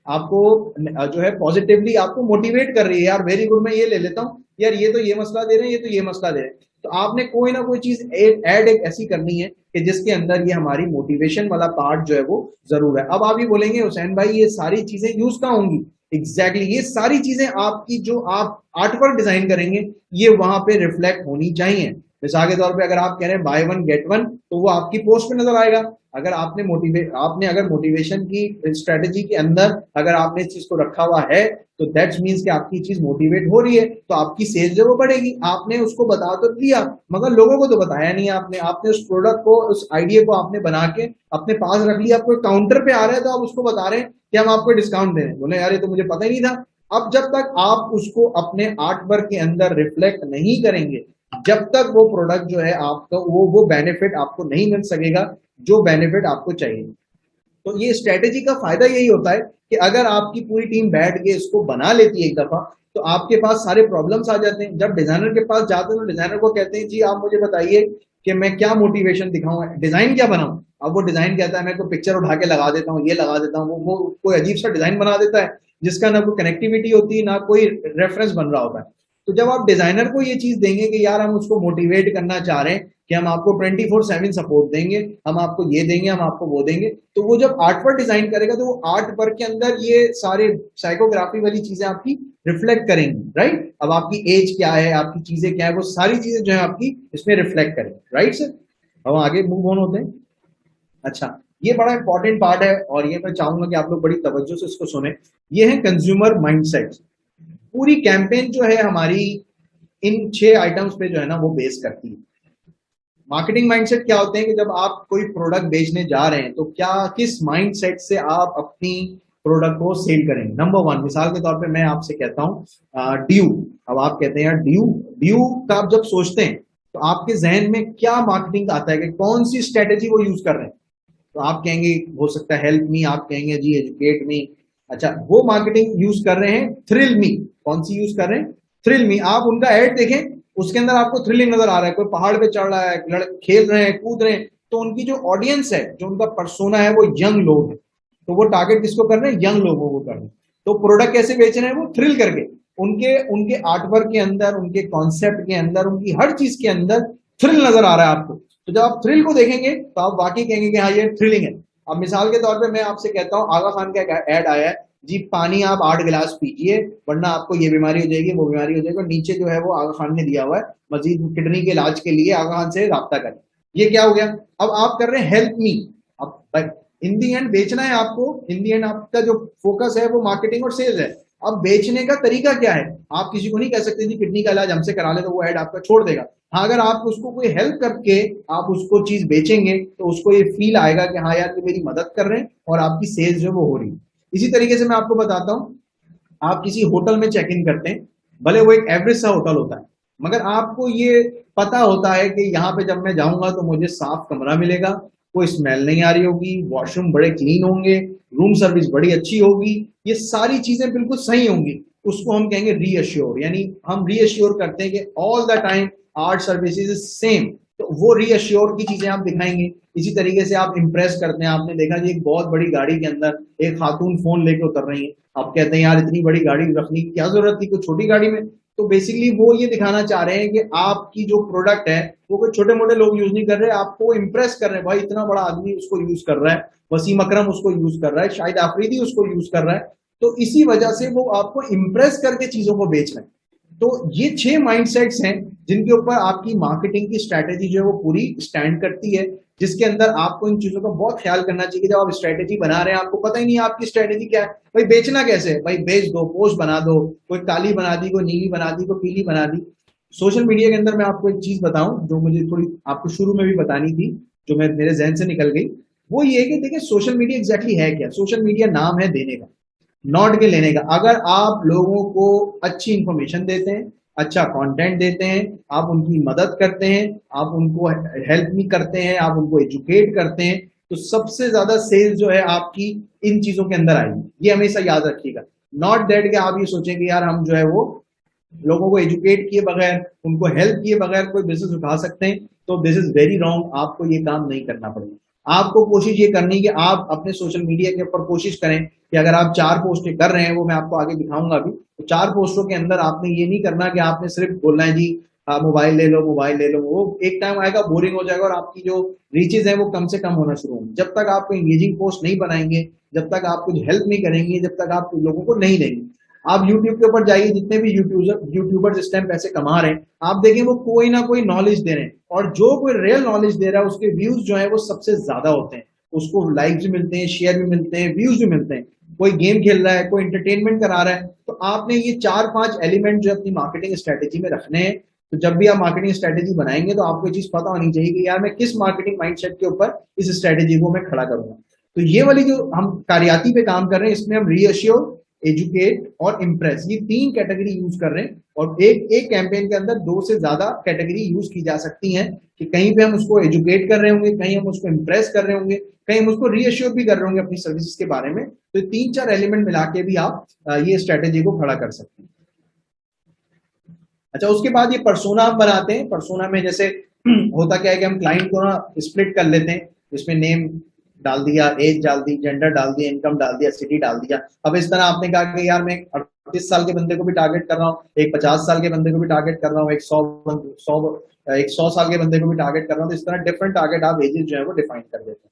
आपको जो है पॉजिटिवली आपको मोटिवेट कर रही है, यार वेरी गुड मैं ये ले लेता हूँ, यार ये तो ये मसला दे रहे हैं, ये तो ये मसला दे रहे हैं। तो आपने कोई ना कोई चीज ऐड एक ऐसी करनी है कि जिसके अंदर ये हमारी मोटिवेशन वाला पार्ट जो है वो जरूर है। अब आप ये बोलेंगे हुसैन भाई ये सारी चीजें यूज कहाँ होंगी? एग्जैक्टली ये सारी चीजें आपकी जो आप आर्ट वर्क डिजाइन करेंगे ये वहां पे रिफ्लेक्ट होनी चाहिए। मिसाल के तौर पे अगर आप कह रहे हैं बाय वन गेट वन तो वो आपकी पोस्ट पे नजर आएगा। अगर आपने अगर मोटिवेशन की स्ट्रेटेजी के अंदर अगर आपने इस चीज को रखा हुआ है तो दैट्स मीन्स कि आपकी चीज मोटिवेट हो रही है, तो आपकी सेल्स जो वो बढ़ेगी। आपने उसको बता तो दिया मगर लोगों को तो बताया नहीं आपने उस प्रोडक्ट को, उस आइडिया को आपने बना के अपने पास रख लिया। आपको काउंटर पे आ रहा है तो आप उसको बता रहे हैं कि हम आपको डिस्काउंट दे रहे हैं। बोले यार ये तो मुझे पता ही नहीं था। अब जब तक आप उसको अपने आर्ट वर्क के अंदर रिफ्लेक्ट नहीं करेंगे, जब तक वो प्रोडक्ट जो है आपका वो बेनिफिट आपको नहीं मिल सकेगा जो बेनिफिट आपको चाहिए। तो ये स्ट्रेटेजी का फायदा यही होता है कि अगर आपकी पूरी टीम बैठ के इसको बना लेती है एक दफा तो आपके पास सारे प्रॉब्लम्स आ जाते हैं। जब डिजाइनर के पास जाते हैं तो डिजाइनर को कहते हैं जी आप मुझे बताइए कि मैं क्या मोटिवेशन दिखाऊं, डिजाइन क्या बनाऊं। अब वो डिजाइन कहता है मैं कोई पिक्चर उठा के लगा देता हूँ, ये लगा देता हूँ, वो कोई अजीब सा डिजाइन बना देता है जिसका ना कोई कनेक्टिविटी होती है ना कोई रेफरेंस बन रहा होता है। तो जब आप डिजाइनर को ये चीज देंगे कि यार हम उसको मोटिवेट करना चाह रहे हैं कि हम आपको 24/7 सपोर्ट देंगे, हम आपको ये देंगे, हम आपको वो देंगे, तो वो जब आर्ट वर्क डिजाइन करेगा तो वो आर्ट वर्क के अंदर ये सारे साइकोग्राफी वाली चीजें आपकी रिफ्लेक्ट करेंगी, राइट। अब आपकी एज क्या है, आपकी चीजें क्या है, वो सारी चीजें जो है आपकी इसमें रिफ्लेक्ट करेंगी, राइट सर। अब आगे मूव ऑन होते हैं। अच्छा, ये बड़ा इंपॉर्टेंट पार्ट है और ये मैं चाहूंगा कि आप लोग बड़ी तवज्जो से इसको सुने। ये है कंज्यूमर माइंडसेट। पूरी कैंपेन जो है हमारी इन 6 आइटम्स पे जो है ना वो बेस करती है। मार्केटिंग माइंडसेट क्या होते हैं कि जब आप कोई प्रोडक्ट बेचने जा रहे हैं तो क्या किस माइंडसेट से आप अपनी प्रोडक्ट को सेल करेंगे। नंबर 1, मिसाल के तौर पे मैं आपसे कहता हूं ड्यू। अब आप कहते हैं यार ड्यू का आप जब सोचते हैं तो आपके जहन में क्या मार्केटिंग आता है कि कौन सी स्ट्रेटेजी वो यूज कर रहे हैं। तो आप कहेंगे हो सकता है हेल्प मी, आप कहेंगे जी एजुकेट मी। अच्छा, वो मार्केटिंग यूज कर रहे हैं थ्रिल मी। कौन सी यूज कर रहे हैं? थ्रिल मी। आप उनका एड देखें, उसके अंदर आपको थ्रिलिंग नजर आ रहा है, कोई पहाड़ पे चढ़ रहा है, लड़के खेल रहे हैं, कूद रहे हैं। तो उनकी जो ऑडियंस है, जो उनका पर्सोना है वो यंग लोग है। तो वो टारगेट किसको कर रहे हैं? यंग लोगों को कर रहे हैं। तो प्रोडक्ट कैसे बेच रहे हैं? वो थ्रिल करके। उनके उनके आर्टवर्क के अंदर, उनके कॉन्सेप्ट के अंदर, उनकी हर चीज के अंदर थ्रिल नजर आ रहा है आपको। तो जब आप थ्रिल को देखेंगे तो आप वाकई कहेंगे कि हाँ ये थ्रिलिंग है। अब मिसाल के तौर पे मैं आपसे कहता हूँ आगा खान का एड आया है जी, पानी आप 8 गिलास पीजिए वरना आपको ये बीमारी हो जाएगी, वो बीमारी हो जाएगी। और नीचे जो है वो आगा खान ने दिया हुआ है मजीद किडनी के इलाज के लिए आगा खान से राब्ता करें। ये क्या हो गया? अब आप कर रहे हैं हेल्प मी। अब इन दी एंड बेचना है आपको, इन दी एंड आपका जो फोकस है वो मार्केटिंग और सेल्स है। अब बेचने का तरीका क्या है? आप किसी को नहीं कह सकते जी किडनी का इलाज हमसे करा ले, तो वो एड आपका छोड़ देगा। हाँ, अगर आप उसको कोई हेल्प करके आप उसको चीज बेचेंगे तो उसको ये फील आएगा कि हाँ यार ये मेरी मदद कर रहे हैं और आपकी सेल्स जो वो हो रही है। इसी तरीके से मैं आपको बताता हूं, आप किसी होटल में चेक इन करते हैं, भले वो एक एवरेज सा होटल होता है, मगर आपको ये पता होता है कि यहाँ पे जब मैं जाऊंगा तो मुझे साफ कमरा मिलेगा, कोई स्मेल नहीं आ रही होगी, वॉशरूम बड़े क्लीन होंगे, रूम सर्विस बड़ी अच्छी होगी, ये सारी चीजें बिल्कुल सही होंगी। उसको हम कहेंगे रीअश्योर। यानी हम रीअश्योर करते हैं कि all the time art services is same, तो वो रीअश्योर की चीजें आप दिखाएंगे। इसी तरीके से आप इंप्रेस करते हैं। आपने देखा जी एक बहुत बड़ी गाड़ी के अंदर एक खातून फोन लेके उतर रही है, आप कहते हैं यार इतनी बड़ी गाड़ी रखने की क्या जरूरत थी, कोई छोटी गाड़ी में। तो बेसिकली वो ये दिखाना चाह रहे हैं कि आपकी जो प्रोडक्ट है वो कोई छोटे मोटे लोग यूज नहीं कर रहे, आपको इंप्रेस कर रहे हैं। भाई इतना बड़ा आदमी उसको यूज कर रहा है, वसीम अकरम उसको यूज कर रहा है, शाहिद आफरीदी उसको यूज कर रहा है। तो इसी वजह से वो आपको इंप्रेस करके चीजों को बेच रहे हैं। तो ये 6 माइंडसेट्स हैं जिनके ऊपर आपकी मार्केटिंग की स्ट्रैटेजी जो है वो पूरी स्टैंड करती है, जिसके अंदर आपको इन चीजों का बहुत ख्याल करना चाहिए। जब आप स्ट्रैटेजी बना रहे हैं आपको पता ही नहीं है आपकी स्ट्रैटेजी क्या है, भाई बेचना कैसे है, भाई बेच दो, पोस्ट बना दो, कोई काली बना दी, कोई नीली बना दी, कोई पीली बना दी। सोशल मीडिया के अंदर मैं आपको एक चीज बताऊं जो मुझे थोड़ी आपको शुरू में भी बतानी थी, जो मेरे जहन से निकल गई। वो ये कि देखिए सोशल मीडिया एग्जैक्टली है क्या। सोशल मीडिया नाम है देने का, नॉट के लेने का। अगर आप लोगों को अच्छी इंफॉर्मेशन देते हैं, अच्छा कंटेंट देते हैं, आप उनकी मदद करते हैं, आप उनको हेल्प नहीं करते हैं, आप उनको एजुकेट करते हैं, तो सबसे ज्यादा सेल्स जो है आपकी इन चीजों के अंदर आएगी। ये हमेशा याद रखिएगा। नॉट दैट कि आप ये सोचेंगे यार हम जो है वो लोगों को एजुकेट किए बगैर, उनको हेल्प किए बगैर कोई बिजनेस उठा सकते हैं, तो दिस इज वेरी रॉन्ग। आपको ये काम नहीं करना पड़ेगा। आपको कोशिश ये करनी है कि आप अपने सोशल मीडिया के ऊपर कोशिश करें कि अगर आप 4 पोस्टें कर रहे हैं, वो मैं आपको आगे दिखाऊंगा अभी, तो 4 पोस्टों के अंदर आपने ये नहीं करना कि आपने सिर्फ बोलना है जी मोबाइल ले लो, मोबाइल ले लो। वो एक टाइम आएगा बोरिंग हो जाएगा और आपकी जो रीचेज है वो कम से कम होना शुरू होंगी। जब तक आप कोई एंगेजिंग पोस्ट नहीं बनाएंगे, जब तक आप कुछ हेल्प नहीं करेंगे, जब तक आप लोगों को नहीं देंगे। आप यूट्यूब के ऊपर जाइए, जितने भी यूट्यूबर्स इस टाइम पैसे कमा रहे हैं, आप देखें वो कोई ना कोई नॉलेज दे रहे हैं, और जो कोई रियल नॉलेज दे रहा है उसके व्यूज जो है वो सबसे ज्यादा होते हैं। उसको लाइक्स भी मिलते हैं, शेयर भी मिलते हैं, व्यूज भी मिलते हैं। कोई गेम खेल रहा है, कोई एंटरटेनमेंट करा रहा है, तो आपने ये 4-5 एलिमेंट जो अपनी मार्केटिंग स्ट्रेटेजी में रखने हैं। तो जब भी आप मार्केटिंग स्ट्रेटेजी बनाएंगे तो आपको ये चीज पता होनी चाहिए कि यार मैं किस मार्केटिंग माइंडसेट के ऊपर इस स्ट्रेटेजी को मैं खड़ा करूंगा। तो ये वाली जो हम कार्याती पे काम कर रहे हैं, इसमें हम रीअश्योर, एजुकेट और इम्प्रेस, ये 3 कैटेगरी यूज कर रहे हैं। और एक कैंपेन के अंदर 2 से ज्यादा कैटेगरी यूज की जा सकती हैं, कि कहीं पे हम उसको एजुकेट कर रहे होंगे, कहीं हम उसको इम्प्रेस कर रहे होंगे, कहीं हम उसको रीअश्योर भी कर रहे होंगे अपनी सर्विसेज के बारे में। तो 3-4 एलिमेंट मिला के भी आप ये स्ट्रेटेजी को खड़ा कर सकते हैं। अच्छा, उसके बाद ये पर्सोना हम बनाते हैं। पर्सोना में जैसे होता क्या है कि हम क्लाइंट को ना स्प्लिट कर लेते हैं, इसमें नेम डाल दिया, एज डाल दी, जेंडर डाल दिया, इनकम डाल दिया, सिटी डाल दिया। अब इस तरह आपने कहा कि यार मैं 38 साल के बंदे को भी टारगेट कर रहा हूँ, एक 50 साल के बंदे को भी टारगेट कर रहा हूँ, एक 100 साल के बंदे को भी टारगेट कर रहा हूँ। तो इस तरह डिफरेंट टारगेट आप एजेस जो है वो डिफाइन कर देते हैं।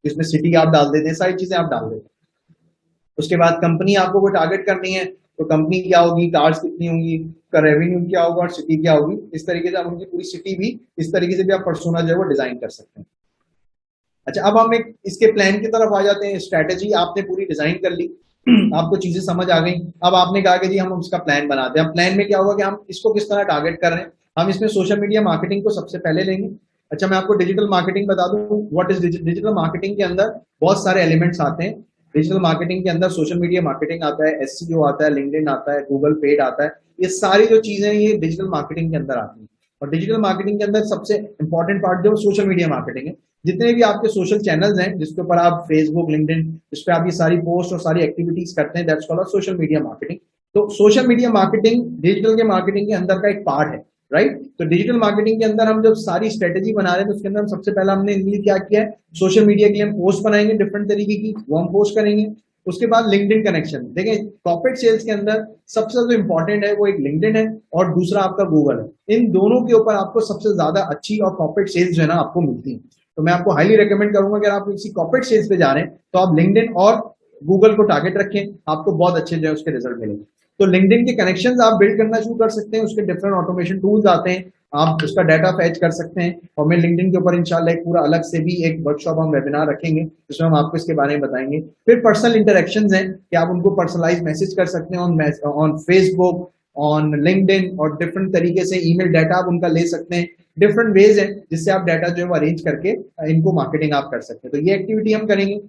इसमें सिटी आप डाल देते हैं, सारी चीजें आप डाल देते हैं। उसके बाद कंपनी आपको कोई टारगेट करनी है, तो कंपनी क्या होगी, कार्ड्स कितनी होंगी, का रेवेन्यू क्या होगा और सिटी क्या होगी। इस तरीके से आप उनकी पूरी सिटी भी, इस तरीके से भी आप पर्सोना जो है वो डिजाइन कर सकते हैं। अच्छा, अब हम एक इसके प्लान की तरफ आ जाते हैं। स्ट्रैटेजी आपने पूरी डिजाइन कर ली, आपको चीजें समझ आ गई। अब आपने कहा कि जी हम उसका प्लान बनाते हैं। अब प्लान में क्या होगा कि हम इसको किस तरह टारगेट कर रहे हैं। हम इसमें सोशल मीडिया मार्केटिंग को सबसे पहले लेंगे। अच्छा, मैं आपको डिजिटल मार्केटिंग बता दूं, व्हाट इज डिजिटल मार्केटिंग के अंदर बहुत सारे एलिमेंट्स आते हैं। डिजिटल मार्केटिंग के अंदर सोशल मीडिया मार्केटिंग आता है, एसईओ आता है, लिंक्डइन आता है, गूगल पेड आता है। ये सारी जो चीजें ये डिजिटल मार्केटिंग के अंदर आती हैं। और डिजिटल मार्केटिंग के अंदर सबसे इंपॉर्टेंट पार्ट जो सोशल मीडिया मार्केटिंग है। जितने भी आपके सोशल चैनल्स हैं जिसके ऊपर आप फेसबुक, लिंक्डइन, इस पे आप ये सारी पोस्ट और सारी एक्टिविटीज करते हैं, that's called social media marketing. तो सोशल मीडिया मार्केटिंग डिजिटल के मार्केटिंग के अंदर का एक पार्ट है, राइट। तो डिजिटल मार्केटिंग के अंदर हम जब सारी स्ट्रेटेजी बना रहे हैं तो उसके अंदर सबसे पहला हमने इनके लिए क्या किया है, सोशल मीडिया के लिए हम पोस्ट बनाएंगे डिफरेंट तरीके की, वो हम पोस्ट करेंगे। उसके बाद लिंक्डइन कनेक्शन, देखें कॉर्पोरेट सेल्स के अंदर सबसे जो इंपॉर्टेंट है वो एक लिंक्डइन है और दूसरा आपका गूगल है। इन दोनों के ऊपर आपको सबसे ज्यादा अच्छी और कॉर्पोरेट सेल्स जो है ना आपको मिलती है। तो मैं आपको हाईली रिकमेंड करूंगा कि अगर आप किसी कॉर्पोरेट सेल्स पे जा रहे हैं तो आप लिंक्डइन और गूगल को टारगेट रखें, आपको बहुत अच्छे जो है उसके रिजल्ट मिलेंगे। तो लिंक्डइन के कनेक्शंस आप बिल्ड करना शुरू कर सकते हैं। उसके डिफरेंट ऑटोमेशन टूल्स आते हैं, आप उसका डाटा फैच कर सकते हैं। और मैं लिंक्डइन के ऊपर इंशाल्लाह एक पूरा अलग से भी एक वर्कशॉप, हम वेबिनार रखेंगे जिसमें हम आपको इसके बारे में बताएंगे। फिर पर्सनल इंटरेक्शंस हैं कि आप उनको पर्सनलाइज मैसेज कर सकते हैं ऑन फेसबुक, ऑन लिंक्डइन, और डिफरेंट तरीके से ईमेल डाटा आप उनका ले सकते हैं। डिफरेंट वेज है जिससे आप डाटा जो है वो अरेंज करके इनको मार्केटिंग आप कर सकते हैं। तो ये एक्टिविटी हम करेंगे।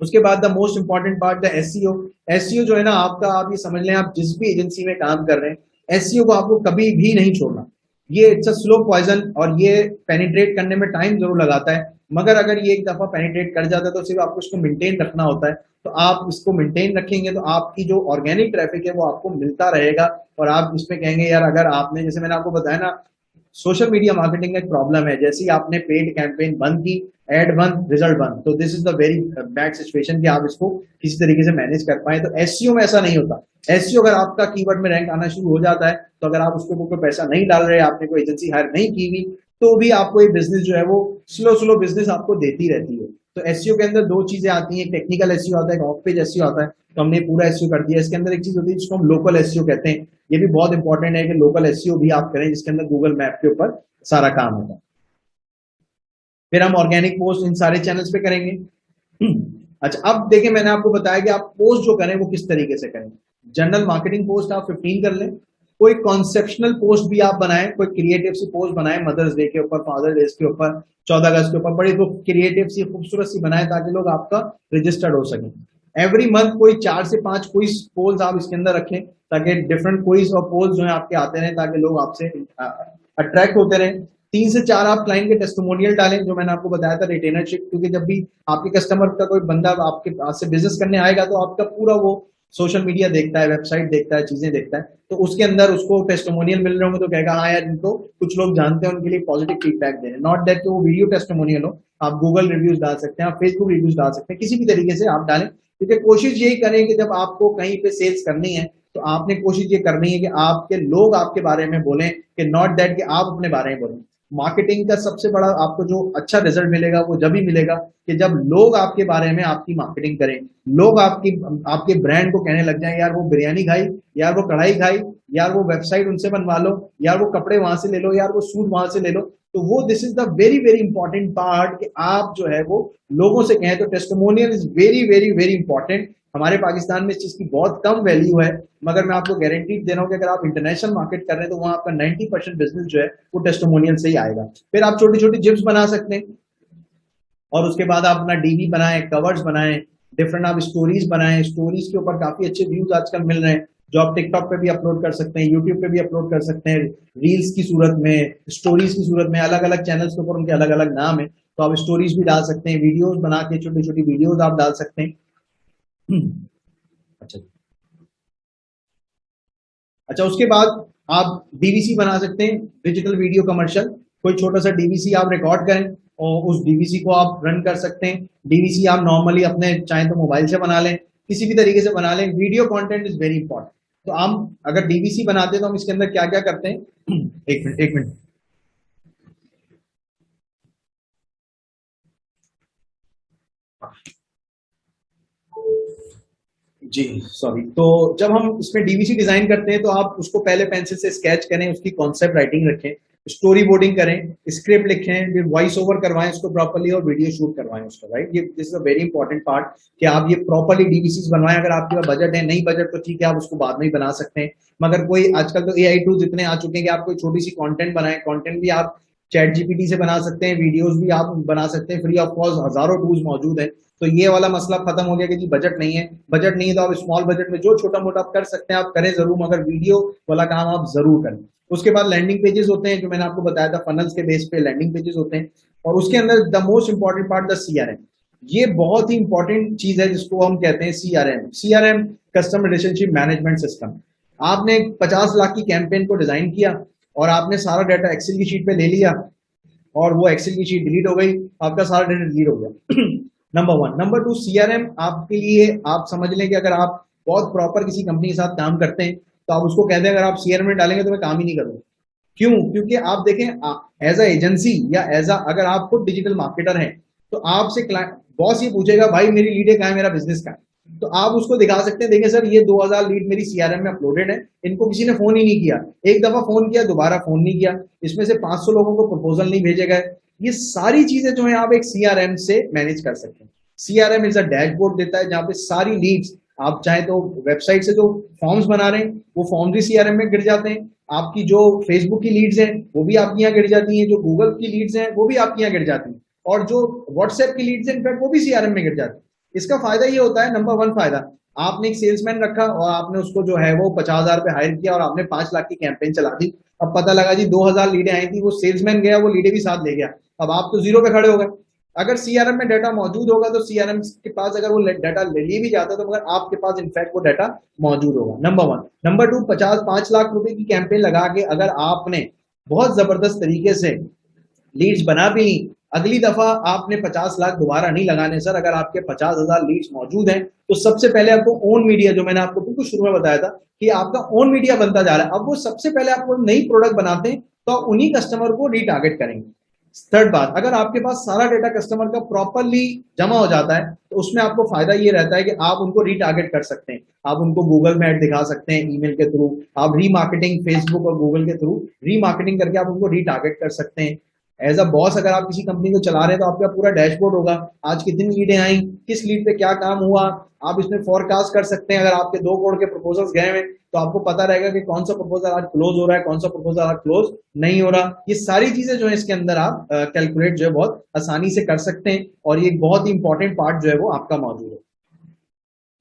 उसके बाद the most important part the SEO. SEO जो है ना आपका, आप ये समझ लें, आप जिस भी एजेंसी में काम कर रहे हैं एसईओ को आपको कभी भी नहीं छोड़ना। ये इट्स अ स्लो पॉइजन और ये पेनिट्रेट करने में टाइम जरूर लगाता है, मगर अगर ये एक दफा पेनिट्रेट कर जाता है तो सिर्फ आपको इसको मेंटेन रखना होता है। तो आप इसको मेंटेन रखेंगे तो आपकी जो ऑर्गेनिक ट्रैफिक है वो आपको मिलता रहेगा। और आप इसमें कहेंगे यार, अगर आपने, जैसे मैंने आपको बताया ना, सोशल मीडिया मार्केटिंग का एक प्रॉब्लम है, जैसे ही आपने पेड कैंपेन बंद की, एड बंद, रिजल्ट बंद, तो this is the very bad situation कि आप इसको किसी तरीके से मैनेज कर पाए। तो एसईओ में ऐसा नहीं होता। एसईओ अगर आपका कीवर्ड में रैंक आना शुरू हो जाता है, तो अगर आप उसके ऊपर कोई पैसा नहीं डाल रहे, आपने कोई एजेंसी हायर नहीं की हुई, तो भी आपको ये बिजनेस जो है वो स्लो बिजनेस आपको देती रहती है। तो एसईओ के अंदर 2 चीजें आती हैं, टेक्निकल एसईओ आता है, ऑफ पेज एसईओ आता है। तो हमने पूरा एसईओ कर दिया। इसके अंदर एक चीज होती है जिसको हम लोकल एसईओ कहते हैं। ये भी बहुत इंपॉर्टेंट है कि लोकल एसईओ भी आप करें, जिसके अंदर गूगल मैप के ऊपर सारा काम होता है। फिर हम ऑर्गेनिक पोस्ट इन सारे चैनल्स पे करेंगे। अच्छा, अब देखिए मैंने आपको बताया कि आप पोस्ट जो करें वो किस तरीके से करें। जनरल मार्केटिंग पोस्ट आप 15 कर लें, कोई कॉन्सेप्शनल पोस्ट भी आप बनाएं, कोई क्रिएटिव सी पोस्ट बनाएं, मदर्स डे के ऊपर, फादर डे के ऊपर, 14 अगस्त के ऊपर, बड़ी तो क्रिएटिव सी खूबसूरत सी बनाएं ताकि लोग आपका रजिस्टर्ड हो सके। एवरी मंथ कोई 4 से 5 क्विज पोल्स आप इसके अंदर रखें, ताकि डिफरेंट क्विज और पोल्स जो है आपके आते रहे, ताकि लोग आपसे अट्रैक्ट होते रहे। 3 से 4 आप क्लाइंट के टेस्टिमोनियल डालें, जो मैंने आपको बताया था रिटेनरशिप, क्योंकि जब भी आपके कस्टमर का कोई बंदा आपके पास से बिजनेस करने आएगा तो आपका पूरा वो सोशल मीडिया देखता है, वेबसाइट देखता है, चीजें देखता है, तो उसके अंदर उसको टेस्टिमोनियल मिल रहे होंगे तो कहेगा हाँ यार इनको कुछ लोग जानते हैं, उनके लिए पॉजिटिव फीडबैक दे रहे हैं। नॉट दैट कि वो वीडियो टेस्टिमोनियल हो, आप गूगल रिव्यूज डाल सकते हैं, आप फेसबुक रिव्यूज डाल सकते हैं, किसी भी तरीके से आप डालें, क्योंकि कोशिश यही करें कि जब आपको कहीं पे सेल्स करनी है तो आपने कोशिश ये करनी है कि आपके लोग आपके बारे में बोलें, कि नॉट दैट कि आप अपने बारे में बोलें। मार्केटिंग का सबसे बड़ा आपको जो अच्छा रिजल्ट मिलेगा वो जब ही मिलेगा कि जब लोग आपके बारे में आपकी मार्केटिंग करें, लोग आपके ब्रांड को कहने लग जाएं, यार वो बिरयानी खाई, यार वो कढ़ाई खाई, यार वो वेबसाइट उनसे बनवा लो, यार वो कपड़े वहां से ले लो, यार वो सूट वहां से ले लो। तो वो this is the very very important part कि आप जो है वो लोगों से कहें। तो testimonial is very very very important. हमारे पाकिस्तान में इस चीज की बहुत कम वैल्यू है, मगर मैं आपको गारंटी दे रहा हूं कि अगर आप इंटरनेशनल मार्केट कर रहे हैं तो वहां आपका 90% बिजनेस जो है वो टेस्टिमोनियल से ही आएगा। फिर आप छोटी छोटी जिप्स बना सकते हैं, और उसके बाद आप अपना डीवी बनाएं, कवर्स बनाएं, डिफरेंट आप स्टोरीज बनाएं। स्टोरीज के ऊपर काफी अच्छे व्यूज आजकल मिल रहे हैं, जो आप टिकटॉक पे भी अपलोड कर सकते हैं, यूट्यूब पे भी अपलोड कर सकते हैं, रील्स की सूरत में, स्टोरीज की सूरत में। अलग अलग चैनल्स के ऊपर उनके अलग अलग नाम है, तो आप स्टोरीज भी डाल सकते हैं, वीडियोज बना के छोटी छोटी वीडियोज आप डाल सकते हैं। अच्छा अच्छा, उसके बाद आप डीवीसी बना सकते हैं, डिजिटल वीडियो कमर्शियल। कोई छोटा सा डीवीसी आप रिकॉर्ड करें और उस डीवीसी को आप रन कर सकते हैं। डीवीसी आप नॉर्मली अपने चाहे तो मोबाइल से बना लें, किसी भी तरीके से बना लें। Video content is very important. तो हम अगर डीवीसी बनाते हैं तो हम इसके अंदर क्या क्या करते हैं, एक मिनट। जी सॉरी। तो जब हम इसमें डीवीसी डिजाइन करते हैं तो आप उसको पहले पेंसिल से स्केच करें, उसकी कॉन्सेप्ट राइटिंग रखें, स्टोरी बोर्डिंग करें, स्क्रिप्ट लिखें, फिर वॉइस ओवर करवाएं उसको प्रॉपर्ली, और वीडियो शूट करवाएं उसका, राइट। ये this is a very important part कि आप ये प्रॉपर्ली डीवीसीज बनवाएं। अगर आपके पास बजट है, नहीं बजट तो ठीक है, आप उसको बाद में ही बना सकते हैं। मगर कोई आजकल तो एआई टूल्स इतने आ चुके हैं कि आप कोई छोटी सी कंटेंट बनाएं, कंटेंट भी आप चैट जीपीटी से बना सकते हैं, वीडियोस भी आप बना सकते हैं, फ्री ऑफ कॉस्ट हजारों टूल्स मौजूद है। तो ये वाला मसला खत्म हो गया कि जी बजट नहीं है। बजट नहीं है तो आप स्मॉल बजट में जो छोटा मोटा आप कर सकते हैं आप करें जरूर, मगर वीडियो वाला काम आप जरूर करें। उसके बाद लैंडिंग पेजेस होते हैं, जो मैंने आपको बताया था, फनल्स के बेस पे लैंडिंग पेजेस होते हैं। और उसके अंदर the most important part the CRM. ये बहुत ही इंपॉर्टेंट चीज है जिसको हम कहते हैं CRM. CRM customer relationship management system. आपने 50 लाख की कैंपेन को डिजाइन किया और आपने सारा डाटा एक्सेल की शीट पे ले लिया, और वो एक्सेल की शीट डिलीट हो गई, आपका सारा डाटा डिलीट हो गया। Number one. Number two, CRM आपके लिए, आप समझ लें कि अगर आप बहुत प्रॉपर किसी कंपनी के साथ काम करते हैं तो आप उसको कहते हैं अगर आप सीआरएम में डालेंगे तो मैं काम ही नहीं करूंगा। क्यों? क्योंकि आप देखें, एज अ एजेंसी या एज अ, अगर आप खुद डिजिटल मार्केटर हैं तो आपसे बॉस ये पूछेगा भाई मेरी लीड कहाँ है, मेरा बिजनेस कहाँ है। तो आप उसको दिखा सकते हैं, देखिए सर ये 2000 लीड मेरी सीआरएम में अपलोडेड है, इनको किसी ने फोन ही नहीं किया, एक दफा फोन किया दोबारा फोन नहीं किया, इसमें से 500 लोगों को प्रपोजल नहीं भेजे गए। ये सारी चीजें जो है आप एक सीआरएम से मैनेज कर सकते हैं। सीआरएम इज अ डैशबोर्ड देता है जहां पे सारी लीड्स, आप चाहे तो वेबसाइट से जो फॉर्म्स बना रहे हैं वो फॉर्म्स भी सीआरएम में गिर जाते हैं, आपकी जो फेसबुक की लीड्स हैं वो भी आपकी यहाँ गिर जाती हैं, जो गूगल की लीड्स हैं वो भी आपकी यहाँ गिर जाती हैं, और जो व्हाट्सएप की लीड्स हैं इनफैक्ट वो भी सीआरएम में गिर जाती है। इसका फायदा ये होता है, नंबर वन फायदा, आपने एक सेल्समैन रखा और आपने उसको जो है वो 50,000 पे हायर किया और आपने 5 लाख की कैंपेन चला दी। अब पता लगा जी 2000 लीडें आई थी, वो सेल्समैन गया, वो लीडें भी साथ ले गया, अब आप तो जीरो पे खड़े हो गए। अगर सीआरएम में डाटा मौजूद होगा तो सीआरएम के पास अगर वो डाटा ले ली भी जाता है तो मगर आपके पास इनफैक्ट वो डाटा मौजूद होगा। Number one. Number two, 5 lakh रुपए की कैंपेन लगा के अगर आपने बहुत जबरदस्त तरीके से लीड्स बना भी, अगली दफा आपने 50 लाख दोबारा नहीं लगाने सर। अगर आपके 50,000 लीड्स मौजूद हैं तो सबसे पहले आपको ओन मीडिया, जो मैंने आपको बिल्कुल शुरू में बताया था कि आपका ओन मीडिया बनता जा रहा है, अब वो सबसे पहले आपको नई प्रोडक्ट बनाते हैं तो आप उन्हीं कस्टमर को रीटारगेट करेंगे। थर्ड बात, अगर आपके पास सारा डेटा कस्टमर का प्रॉपरली जमा हो जाता है तो उसमें आपको फायदा ये रहता है कि आप उनको रीटारगेट कर सकते हैं, आप उनको गूगल में ऐड दिखा सकते हैं, ईमेल के थ्रू आप रीमार्केटिंग, फेसबुक और गूगल के थ्रू रीमार्केटिंग करके आप उनको रीटारगेट कर सकते हैं। एज अ बॉस अगर आप किसी कंपनी को चला रहे हैं तो आपका पूरा डैशबोर्ड होगा, आज कितनी लीडें आई, किस लीड पे क्या काम हुआ, आप इसमें फोरकास्ट कर सकते हैं। अगर आपके 2 करोड़ के प्रपोजल्स गए हैं तो आपको पता रहेगा कि कौन सा प्रपोजल आज क्लोज हो रहा है, कौन सा प्रपोजल आज क्लोज नहीं हो रहा। ये सारी चीजें जो है इसके अंदर आप कैलकुलेट जो है बहुत आसानी से कर सकते हैं, और ये बहुत ही इंपॉर्टेंट पार्ट जो है वो आपका मौजूद है।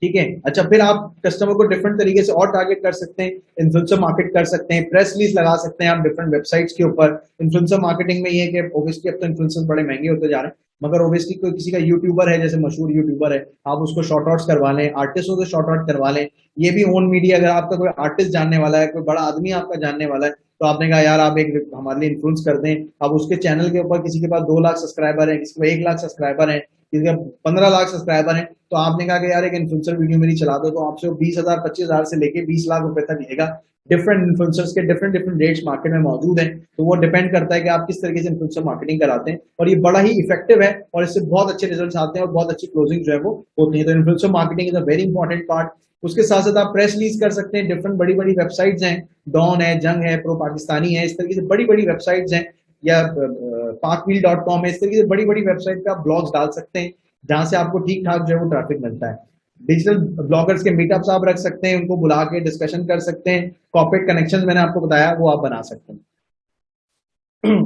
ठीक है। अच्छा, फिर आप कस्टमर को डिफरेंट तरीके से और टारगेट कर सकते हैं, इन्फ्लुएंसर मार्केट कर सकते हैं, प्रेस रिलीज लगा सकते हैं आप डिफरेंट वेबसाइट्स के ऊपर। इन्फ्लुएंसर मार्केटिंग में ये है कि ऑब्वियसली अब तो इन्फ्लुएंसर्स बड़े महंगे होते जा रहे हैं, मगर ऑब्वियसली कोई किसी का यूट्यूबर है, जैसे मशहूर यूट्यूबर है, आप उसको शॉर्ट आउट्स करवा लें, आर्टिस्टों से शॉर्ट आउट करवा लें। ये भी ओन मीडिया, अगर आपका कोई आर्टिस्ट जानने वाला है, कोई बड़ा आदमी आपका जानने वाला है, तो आपने कहा यार आप एक हमारे लिए इन्फ्लुएंस कर दें, अब उसके चैनल के ऊपर किसी के पास 2 लाख सब्सक्राइबर है, किसी को 1 लाख सब्सक्राइबर है, किसी का 15 लाख सब्सक्राइबर है, तो आपने कहा कि यार एक इन्फ्लुएंसर वीडियो मेरी चला दो, तो आपसे 20,000 25,000 से लेके 20 लाख रुपए तक लेगा। डिफरेंट इन्फ्लुएंसर्स के डिफरेंट डिफरेंट रेट्स मार्केट में मौजूद हैं, तो वो डिपेंड करता है कि आप किस तरीके से इन्फ्लुएंसर मार्केटिंग कराते हैं, और ये बड़ा ही इफेक्टिव है और इससे बहुत अच्छे रिजल्ट्स आते हैं और बहुत अच्छी क्लोजिंग जो है वो होती है। तो influencer marketing is a very important part. उसके साथ साथ आप प्रेस रिलीज कर सकते हैं, डिफरेंट बड़ी बड़ी वेबसाइट्स हैं, डॉन है, जंग है, प्रो पाकिस्तानी है, इस तरीके से बड़ी बड़ी वेबसाइट्स हैं, या parkwheel.com है, इस तरीके से बड़ी बड़ी वेबसाइट पे आप ब्लॉग्स डाल सकते हैं, जहां से आपको ठीक ठाक जो है वो ट्रैफिक मिलता है। डिजिटल ब्लॉगर्स के मीटअप्स आप रख सकते हैं, उनको बुला के डिस्कशन कर सकते हैं, कॉर्पोरेट कनेक्शन मैंने आपको बताया वो आप बना सकते हैं।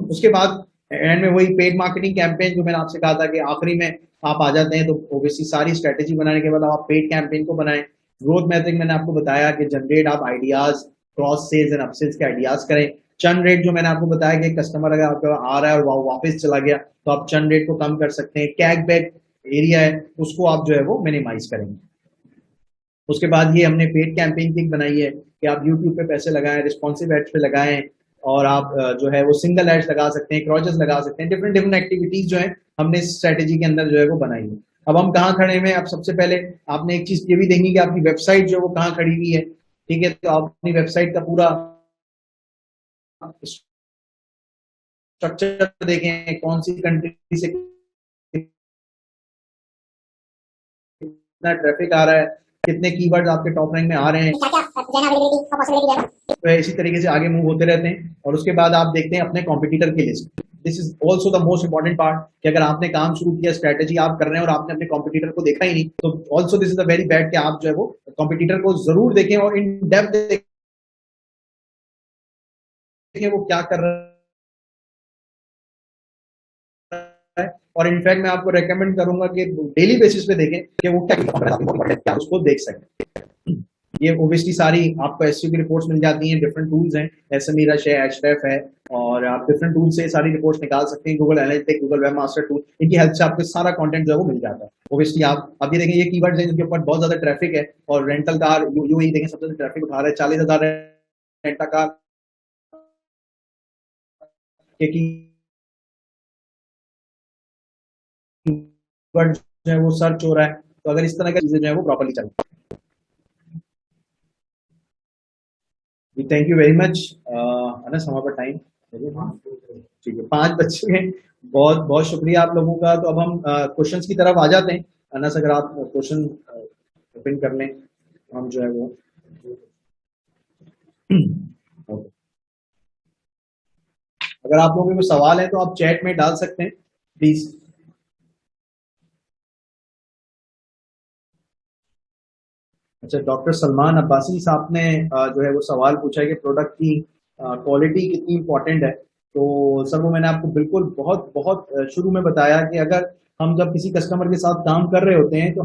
उसके बाद एंड में वही पेड मार्केटिंग कैंपेन जो मैंने आपसे कहा था कि आखिरी में आप आ जाते हैं, तो ओबियसली सारी स्ट्रेटेजी बनाने के बाद आप पेड कैंपेन को बनाएं। ग्रोथ मैट्रिक मैंने आपको बताया कि जनरेट आप आइडियाज, क्रॉस सेल्स एंड अपसेल्स के आइडियाज करें। चर्न रेट जो मैंने आपको बताया कि कस्टमर अगर आपका आ रहा है और वो वापस चला गया, तो आप चर्न रेट को कम कर सकते हैं। कैक बैक एरिया है उसको आप जो है वो मिनिमाइज करेंगे। उसके बाद ये हमने पेड कैंपेन की बनाई है कि आप यूट्यूब पे पैसे लगाएं, रिस्पॉन्सिव एड्स पे लगाएं, और आप जो है वो सिंगल एड्स लगा सकते हैं, क्रॉचेस लगा सकते हैं, डिफरेंट डिफरेंट एक्टिविटीज जो है हमने इस स्ट्रेटेजी के अंदर जो है वो बनाई है। अब हम कहाँ खड़े हुए हैं, अब सबसे पहले आपने एक चीज ये भी देखनी कि आपकी वेबसाइट जो है वो कहाँ खड़ी हुई है। ठीक है, तो आप अपनी वेबसाइट का पूरा स्ट्रक्चर देखें, कौन सी कंट्री से कितना ट्रैफिक आ रहा है, कितने कीवर्ड्स आपके टॉप रैंक में आ रहे हैं, तो इसी तरीके से आगे मूव होते रहते हैं। और उसके बाद आप देखते हैं अपने कॉम्पिटिटर की list. This is also the most important part कि अगर आपने काम शुरू किया, स्ट्रेटेजी आप कर रहे हैं और आपने अपने कॉम्पिटिटर को देखा ही नहीं, तो also this is a very bad कि आप जो है वो कॉम्पिटिटर को जरूर देखें और इन डेप्थ देखें वो क्या कर रहा है। और इनफैक्ट मैं आपको रेकमेंड करूंगा कि डेली बेसिस पे देखें कि वो क्या उसको देख सकें। ये ओबियसली सारी आपको एसईओ की रिपोर्ट्स मिल जाती हैं, डिफरेंट टूल्स हैं, एसएमई रश है, एचरेफ है, और आप डिफरेंट टूल से सारी रिपोर्ट्स निकाल सकते हैं। Google analytics, Google web master tool, इनकी हेल्प से आपको सारा कंटेंट जो है वो मिल जाता है। ओबियसली आप ये देखें, ये कीवर्ड्स हैं जिनके ऊपर बहुत ज्यादा ट्रैफिक है, और रेंटल कार यूएई देखें सबसे ज्यादा ट्रैफिक उठा रहा है, 40,000 रेंटा कार के कीवर्ड जो है वो सर्च हो रहा है। तो अगर इस तरह की चीजें जो है वो प्रॉपर्ली चल, thank you very much. Anas हमारे पर टाइम ठीक है, 5 बच्चे हैं। बहुत बहुत शुक्रिया आप लोगों का। तो अब हम क्वेश्चंस की तरफ आ जाते हैं। अनस अगर आप क्वेश्चन ओपन कर लें, हम जो है वो अगर आप लोगों के कोई सवाल है तो आप चैट में डाल सकते हैं प्लीज। अच्छा, डॉक्टर सलमान अब्बासी साहब ने जो है वो सवाल पूछा है कि प्रोडक्ट की क्वालिटी कितनी इंपॉर्टेंट है। तो सर वो मैंने आपको बिल्कुल बहुत बहुत शुरू में बताया कि अगर हम जब किसी कस्टमर के साथ काम कर रहे होते हैं तो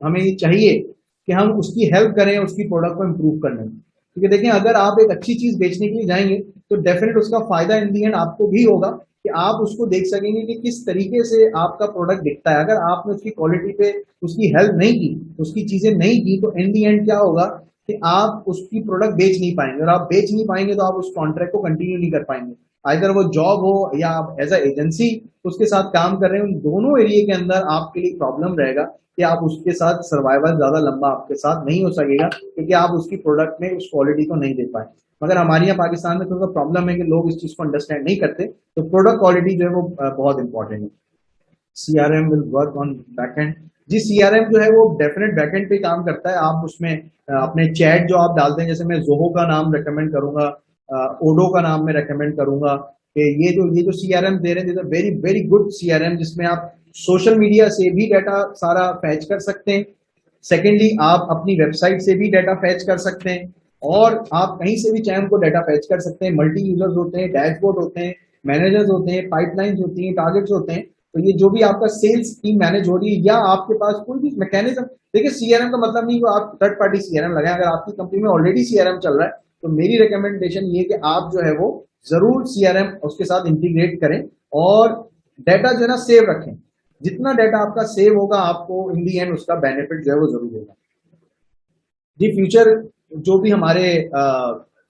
हमें ये चाहिए कि हम उसकी हेल्प करें उसकी प्रोडक्ट को इम्प्रूव करने में। क्योंकि देखें, अगर आप एक अच्छी चीज बेचने के लिए जाएंगे तो डेफिनेट उसका फायदा इन दी एंड आपको भी होगा कि आप उसको देख सकेंगे कि किस तरीके से आपका प्रोडक्ट दिखता है। अगर आपने उसकी क्वालिटी पे उसकी हेल्प नहीं की, उसकी चीजें नहीं की, तो इन दी एंड क्या होगा कि आप उसकी प्रोडक्ट बेच नहीं पाएंगे, और आप बेच नहीं पाएंगे तो आप उस कॉन्ट्रैक्ट को कंटिन्यू नहीं कर पाएंगे। अगर वो जॉब हो या आप एज अ एजेंसी उसके साथ काम कर रहे हैं, उन दोनों एरिया के अंदर आपके लिए प्रॉब्लम रहेगा कि आप उसके साथ सर्वाइवल ज्यादा लंबा आपके साथ नहीं हो सकेगा, क्योंकि आप उसकी प्रोडक्ट में उस क्वालिटी को नहीं दे पाए। मगर हमारे यहाँ पाकिस्तान में थोड़ा सा प्रॉब्लम है कि लोग इस चीज को अंडरस्टैंड नहीं करते। तो प्रोडक्ट क्वालिटी जो है वो बहुत इंपॉर्टेंट है। CRM will work on backend. जी, सीआरएम जो है वो डेफिनेट बैकएंड पे काम करता है। आप उसमें अपने चैट जो आप डालते हैं, जैसे मैं जोहो का नाम रेकमेंड करूंगा, ओडो का नाम मैं रेकमेंड करूंगा कि ये जो सीआरएम दे रहे हैं, वेरी वेरी गुड सीआरएम, जिसमें आप सोशल मीडिया से भी डाटा सारा फैच कर सकते हैं। सेकेंडली, आप अपनी वेबसाइट से भी डाटा फैच कर सकते हैं, और आप कहीं से भी चाहे उनको डाटा फैच कर सकते हैं। मल्टी यूजर्स होते हैं, डैशबोर्ड होते हैं, मैनेजर्स होते हैं, पाइपलाइंस होती हैं, टारगेट्स होते हैं। तो ये जो भी आपका सेल्स टीम मैनेज हो रही है या आपके पास कोई भी मैकेनिज्म, देखिए सीआरएम का मतलब नहीं कि आप थर्ड पार्टी सीआरएम लगाएं। अगर आपकी कंपनी में ऑलरेडी सीआरएम चल रहा है तो मेरी रिकमेंडेशन ये कि आप जो है वो जरूर सीआरएम उसके साथ इंटीग्रेट करें और डाटा जो है ना सेव रखें। जितना डाटा आपका सेव होगा आपको इन दी एंड उसका बेनिफिट जो है वो जरूर होगा। जी फ्यूचर जो भी हमारे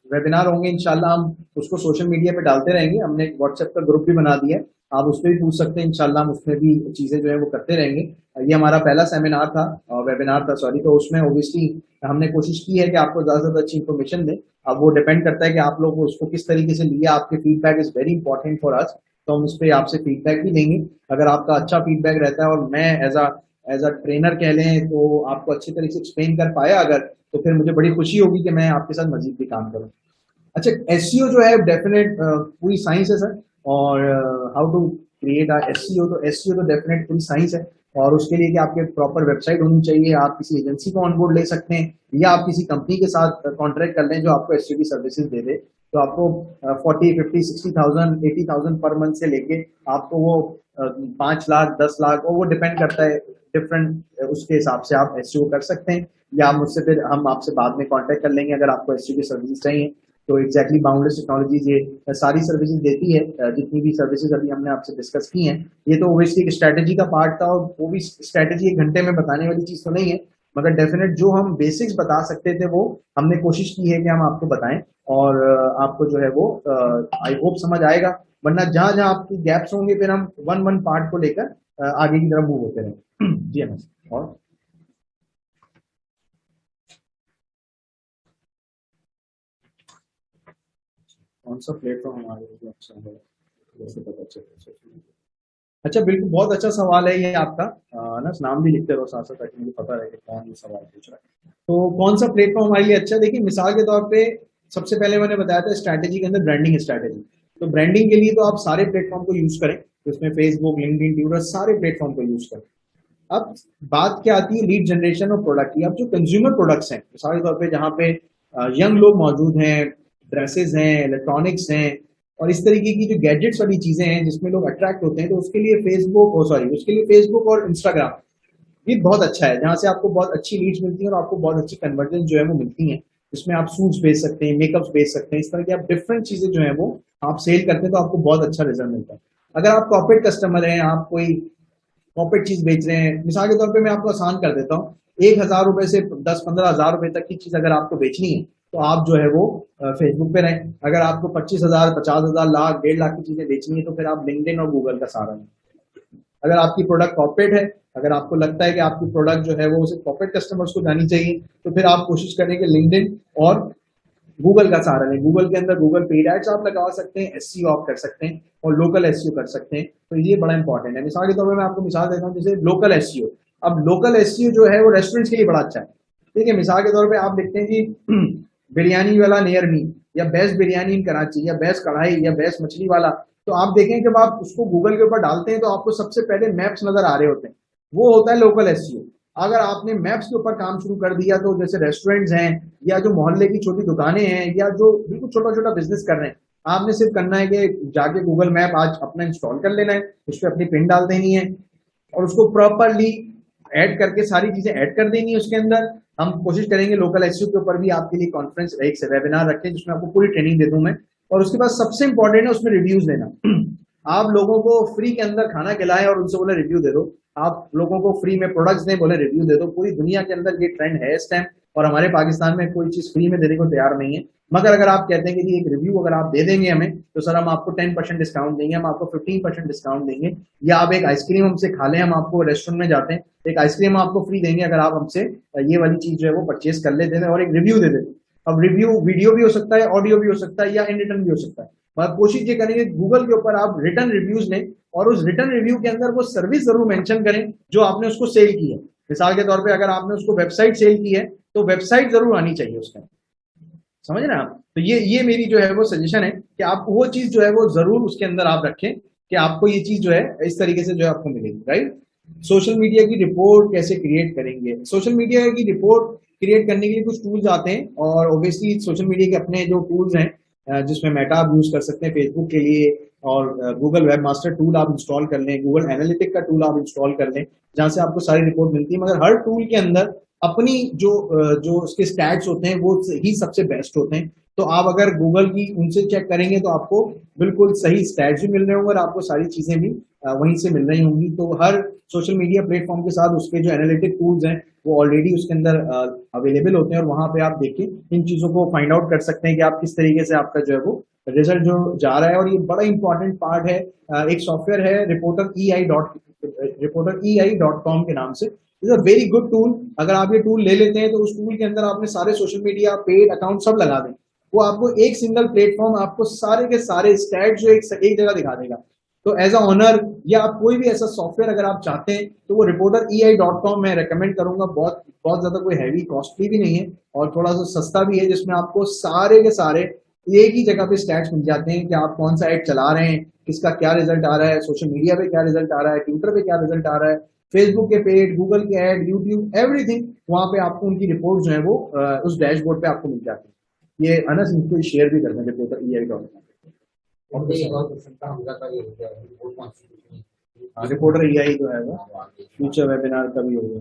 वेबिनार होंगे इंशाल्लाह हम उसको सोशल मीडिया पे डालते रहेंगे। हमने एक व्हाट्सएप का ग्रुप भी बना दिया है, आप उस पर भी पूछ सकते हैं। इंशाल्लाह हम उसमें भी चीजें जो है वो करते रहेंगे। ये हमारा पहला सेमिनार था, वेबिनार था सॉरी, तो उसमें ओबियसली हमने कोशिश की है कि आपको ज्यादा से ज्यादा अच्छी इन्फॉर्मेशन दें। अब वो डिपेंड करता है कि आप लोग उसको किस तरीके से लिया। आपके feedback is very important for us, तो हम उस पर आपसे फीडबैक भी लेंगे। अगर आपका अच्छा फीडबैक रहता है और मैं एज अ ट्रेनर कह लें तो आपको अच्छी तरीके से एक्सप्लेन कर पाया अगर, तो फिर मुझे बड़ी खुशी होगी कि मैं आपके साथ मजीद भी काम करूं। अच्छा, एसईओ जो है डेफिनेट पूरी साइंस है सर, और how to create a SEO, तो एसईओ तो डेफिनेट पूरी साइंस है। और उसके लिए कि आपके प्रॉपर वेबसाइट होनी चाहिए, आप किसी एजेंसी को ऑनबोर्ड ले सकते हैं या आप किसी कंपनी के साथ कॉन्ट्रैक्ट कर लें जो आपको एसईओ की सर्विसेज दे दे। तो आपको 40, 50, 60,000, 80,000 पर मंथ से लेके आपको वो 5 लाख 10 लाख, और वो डिपेंड करता है डिफरेंट, उसके हिसाब से आप एसईओ कर सकते हैं। या मुझसे फिर हम आपसे बाद में कांटेक्ट कर लेंगे अगर आपको एसईओ की सर्विसेज चाहिए। तो एग्जैक्टली बाउंडलेस टेक्नोलॉजीज ये सारी सर्विसेज देती है, जितनी भी सर्विसेज अभी हमने आपसे डिस्कस की हैं। ये तो ओबियसली एक स्ट्रैटेजी का पार्ट था, और वो भी स्ट्रैटेजी 1 घंटे में बताने वाली चीज तो नहीं है, मगर डेफिनेट जो हम बेसिक्स बता सकते थे वो हमने कोशिश की है कि हम आपको बताएं। और आपको जो है वो आई होप समझ आएगा, वरना जहां जहां आपकी गैप्स होंगे फिर हम वन वन पार्ट को लेकर आगे की तरफ मूव होते रहें। G M S. और कौन सा प्लेटफॉर्म हमारे लिए अच्छा है, जैसे पता चले। अच्छा, बिल्कुल बहुत अच्छा सवाल है ये आपका। ना नाम भी लिखते रहो साथ साथ ताकि मुझे पता रहे कि कौन ये सवाल पूछ रहा है। तो कौन सा प्लेटफॉर्म हमारे लिए अच्छा है, देखिए मिसाल के तौर पे सबसे पहले मैंने बताया था स्ट्रैटेजी के अंदर ब्रांडिंग स्ट्रैटेजी। तो ब्रांडिंग के लिए तो आप सारे प्लेटफॉर्म को यूज करें, तो इसमें फेसबुक, लिंक्डइन, ट्विटर, सारे प्लेटफॉर्म को यूज करें। अब बात क्या आती है लीड जनरेशन और प्रोडक्ट की। अब जो कंज्यूमर प्रोडक्ट्स हैं मिसाल के तौर पे जहाँ पे यंग लोग मौजूद हैं, ड्रेसेस हैं, इलेक्ट्रॉनिक्स हैं, और इस तरीके की जो गैजेट्स वाली चीजें हैं जिसमें लोग अट्रैक्ट होते हैं, तो उसके लिए फेसबुक और इंस्टाग्राम भी बहुत अच्छा है, जहां से आपको बहुत अच्छी लीड्स मिलती हैं और आपको बहुत अच्छी कन्वर्जन जो है वो मिलती है। इसमें आप सूट्स बेच सकते हैं, मेकअप्स बेच सकते हैं, इस तरह की आप डिफरेंट चीजें जो है वो आप सेल करते हैं तो आपको बहुत अच्छा रिजल्ट मिलता है। अगर आप कॉर्पोरेट कस्टमर हैं, आप कोई कॉर्पोरेट चीज बेच रहे हैं, मिसाल के तौर पे मैं आपको आसान कर देता हूँ, 1,000 रुपए से 10-15 हजार रुपए तक की चीज अगर आपको बेचनी है तो आप जो है वो फेसबुक पे रहें। अगर आपको 25,000, 50,000, लाख, 1.5 लाख की चीजें बेचनी है तो फिर आप लिंक्डइन और गूगल का सहारा लें। अगर आपकी प्रोडक्ट कॉर्पोरेट है, अगर आपको लगता है कि आपकी प्रोडक्ट जो है वो सिर्फ कॉर्पोरेट कस्टमर्स को जानी चाहिए, तो फिर आप कोशिश करें कि लिंक्डइन और गूगल का सहारा लें। गूगल के अंदर गूगल पेड एड्स आप लगा सकते हैं, एसईओ आप कर सकते हैं और लोकल एसईओ कर सकते हैं। तो ये बड़ा इंपॉर्टेंट है। मिसाल के तौर पर मैं आपको मिसाल देता हूँ, जैसे लोकल एसईओ। अब लोकल एसईओ जो है वो रेस्टोरेंट्स के लिए बड़ा अच्छा है। ठीक है, मिसाल के तौर पे आप देखते हैं कि बिरयानी वाला नियर मी, या बेस्ट बिरयानी इन कराची, या बेस्ट कढ़ाई, या बेस्ट मछली वाला, तो आप देखें जब आप उसको गूगल के ऊपर डालते हैं तो आपको सबसे पहले मैप्स नजर आ रहे होते हैं, वो होता है लोकल एसईओ। अगर आपने मैप्स के ऊपर काम शुरू कर दिया तो जैसे रेस्टोरेंट्स हैं या जो मोहल्ले की छोटी दुकानें हैं या जो बिल्कुल छोटा छोटा बिजनेस कर रहे हैं, आपने सिर्फ करना है कि जाके गूगल मैप आज अपना इंस्टॉल कर लेना है, उस पर अपनी पिन डाल देनी है और उसको प्रॉपरली ऐड करके सारी चीजें ऐड कर देनी है उसके अंदर। हम कोशिश करेंगे लोकल एसईओ के ऊपर भी आपके लिए कॉन्फ्रेंस एक से वेबिनार रखें जिसमें आपको पूरी ट्रेनिंग दे दूं मैं। और उसके बाद सबसे इंपॉर्टेंट है उसमें रिव्यूज देना। आप लोगों को फ्री के अंदर खाना खिलाएं और उनसे बोले रिव्यू दे दो। आप लोगों को फ्री में प्रोडक्ट्स दें, बोले रिव्यू दे दो। पूरी दुनिया के अंदर ये ट्रेंड है इस टाइम, और हमारे पाकिस्तान में कोई चीज फ्री में देने को तैयार नहीं है। मगर अगर आप कहते हैं कि एक रिव्यू अगर आप दे देंगे हमें तो सर हम आपको 10% डिस्काउंट देंगे, हम आपको 15% डिस्काउंट देंगे, या आप एक आइसक्रीम हमसे खा लें, हम आपको रेस्टोरेंट में जाते हैं एक आइसक्रीम आपको फ्री देंगे अगर आप हमसे ये वाली चीज जो है वो परचेज कर लेते हैं और एक रिव्यू दे देते। अब रिव्यू वीडियो भी हो सकता है, ऑडियो भी हो सकता है, या इन रिटर्न भी हो सकता है। मगर कोशिश ये करेंगे गूगल के ऊपर आप रिटर्न रिव्यूज लें और उस रिटर्न रिव्यू के अंदर वो सर्विस जरूर मेंशन करें जो आपने उसको सेल की है। मिसाल के तौर पे अगर आपने उसको वेबसाइट सेल की है तो वेबसाइट जरूर आनी चाहिए उसमें, समझ रहे हैं आप। तो ये मेरी जो है वो सजेशन है कि आप वो चीज जो है वो जरूर उसके अंदर आप रखें कि आपको ये चीज जो है इस तरीके से जो है आपको मिलेगी। राइट, सोशल मीडिया की रिपोर्ट कैसे क्रिएट करेंगे। सोशल मीडिया की रिपोर्ट क्रिएट करने के लिए कुछ टूल्स आते हैं और ऑब्वियसली सोशल मीडिया के अपने जो टूल्स हैं जिसमें मेटा आप यूज कर सकते हैं फेसबुक के लिए, और गूगल वेब मास्टर टूल आप इंस्टॉल कर लें, गूगल एनालिटिक का टूल आप इंस्टॉल कर लें, जहां से आपको सारी रिपोर्ट मिलती है। मगर हर टूल के अंदर अपनी जो उसके स्टैट्स होते हैं वो ही सबसे बेस्ट होते हैं। तो आप अगर गूगल की उनसे चेक करेंगे तो आपको बिल्कुल सही स्टैट्स भी मिल रहे होंगे और आपको सारी चीजें भी वहीं से मिल रही होंगी। तो हर सोशल मीडिया प्लेटफॉर्म के साथ उसके जो एनालिटिक टूल्स हैं वो ऑलरेडी उसके अंदर अवेलेबल होते हैं और वहां पे आप देखें इन चीजों को फाइंड आउट कर सकते हैं कि आप किस तरीके से आपका जो है वो रिजल्ट जो जा रहा है। और ये बड़ा इंपॉर्टेंट पार्ट है। एक सॉफ्टवेयर है reporter.ei.com के नाम से। Is a very good tool. अगर आप ये टूल ले लेते हैं तो उस टूल के अंदर आपने सारे सोशल मीडिया पेड अकाउंट सब लगा दें, वो आपको एक सिंगल प्लेटफॉर्म आपको सारे के सारे स्टैट जो एक जगह दिखा देगा। तो एज अ ऑनर या आप कोई भी ऐसा सॉफ्टवेयर अगर आप चाहते हैं तो वो reporter.ei.com मैं रेकमेंड करूंगा। बहुत बहुत ज्यादा कोई हैवी कॉस्टली भी नहीं है और थोड़ा सा सस्ता भी है, जिसमें आपको सारे के सारे एक ही जगह पे स्टैट्स मिल जाते हैं कि आप कौन सा एड चला रहे हैं, किसका क्या रिजल्ट आ रहा है, सोशल मीडिया पे क्या रिजल्ट आ रहा है, ट्विटर पे क्या रिजल्ट आ रहा है, फेसबुक के पेड, गूगल के एड, यूट्यूब, एवरीथिंग। वहां पे आपको उनकी रिपोर्ट जो है वो उस डैशबोर्ड पे आपको मिल जाती है। ये अनस इनको शेयर भी करना है reporter.ei.com। रिपोर्टर EI जो है वो फ्यूचर वेबिनार का भी होगा।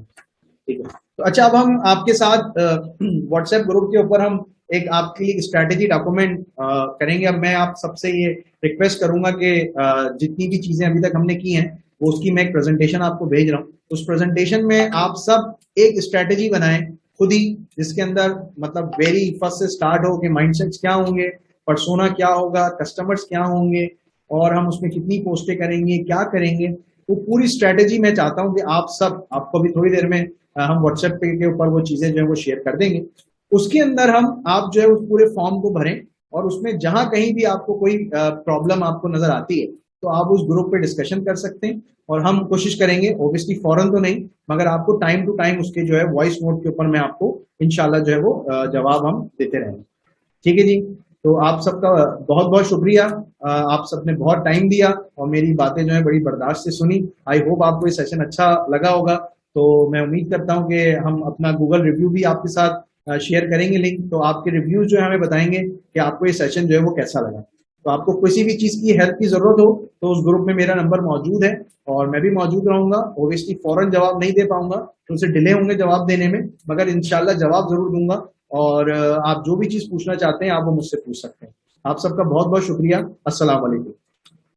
ठीक है। तो अच्छा, अब हम आपके साथ व्हाट्सएप ग्रुप के ऊपर हम एक आपके लिए स्ट्रैटेजी डॉक्यूमेंट करेंगे। अब मैं आप सबसे ये रिक्वेस्ट करूंगा कि जितनी भी चीजें अभी तक हमने की हैं वो उसकी मैं एक प्रेजेंटेशन आपको भेज रहा हूँ। उस प्रेजेंटेशन में आप सब एक स्ट्रैटेजी बनाएं खुद ही, जिसके अंदर मतलब वेरी फर्स्ट से स्टार्ट हो कि माइंडसेट्स क्या होंगे, पर्सोना क्या होगा, कस्टमर्स क्या होंगे और हम उसमें कितनी पोस्टें करेंगे, क्या करेंगे। वो पूरी स्ट्रैटेजी मैं चाहता हूँ कि आप सब, आपको भी थोड़ी देर में हम व्हाट्सएप पे के ऊपर वो चीजें जो है वो शेयर कर देंगे। उसके अंदर आप जो है उस पूरे फॉर्म को भरें और उसमें जहां कहीं भी आपको कोई प्रॉब्लम आपको नजर आती है तो आप उस ग्रुप पे डिस्कशन कर सकते हैं और हम कोशिश करेंगे, ऑब्वियसली फौरन तो नहीं, मगर आपको टाइम टू टाइम उसके जो है वॉइस नोट के ऊपर मैं आपको इंशाल्लाह जो है वो जवाब हम देते रहेंगे। ठीक है जी। तो आप सबका बहुत बहुत शुक्रिया। आप सबने बहुत टाइम दिया और मेरी बातें जो है बड़ी बर्दाश्त से सुनी। आई होप आपको ये सेशन अच्छा लगा होगा। तो मैं उम्मीद करता हूं कि हम अपना गूगल रिव्यू भी आपके साथ शेयर करेंगे लिंक, तो आपके रिव्यूज जो है हमें बताएंगे कि आपको ये सेशन जो है वो कैसा लगा। तो आपको किसी भी चीज की हेल्प की जरूरत हो तो उस ग्रुप में मेरा नंबर मौजूद है और मैं भी मौजूद रहूंगा। ओबियसली फौरन जवाब नहीं दे पाऊंगा, तो उसे डिले होंगे जवाब देने में, मगर इंशाल्लाह जवाब जरूर दूंगा। और आप जो भी चीज पूछना चाहते हैं आप वो मुझसे पूछ सकते हैं। आप सबका बहुत बहुत शुक्रिया। अस्सलाम वालेकुम।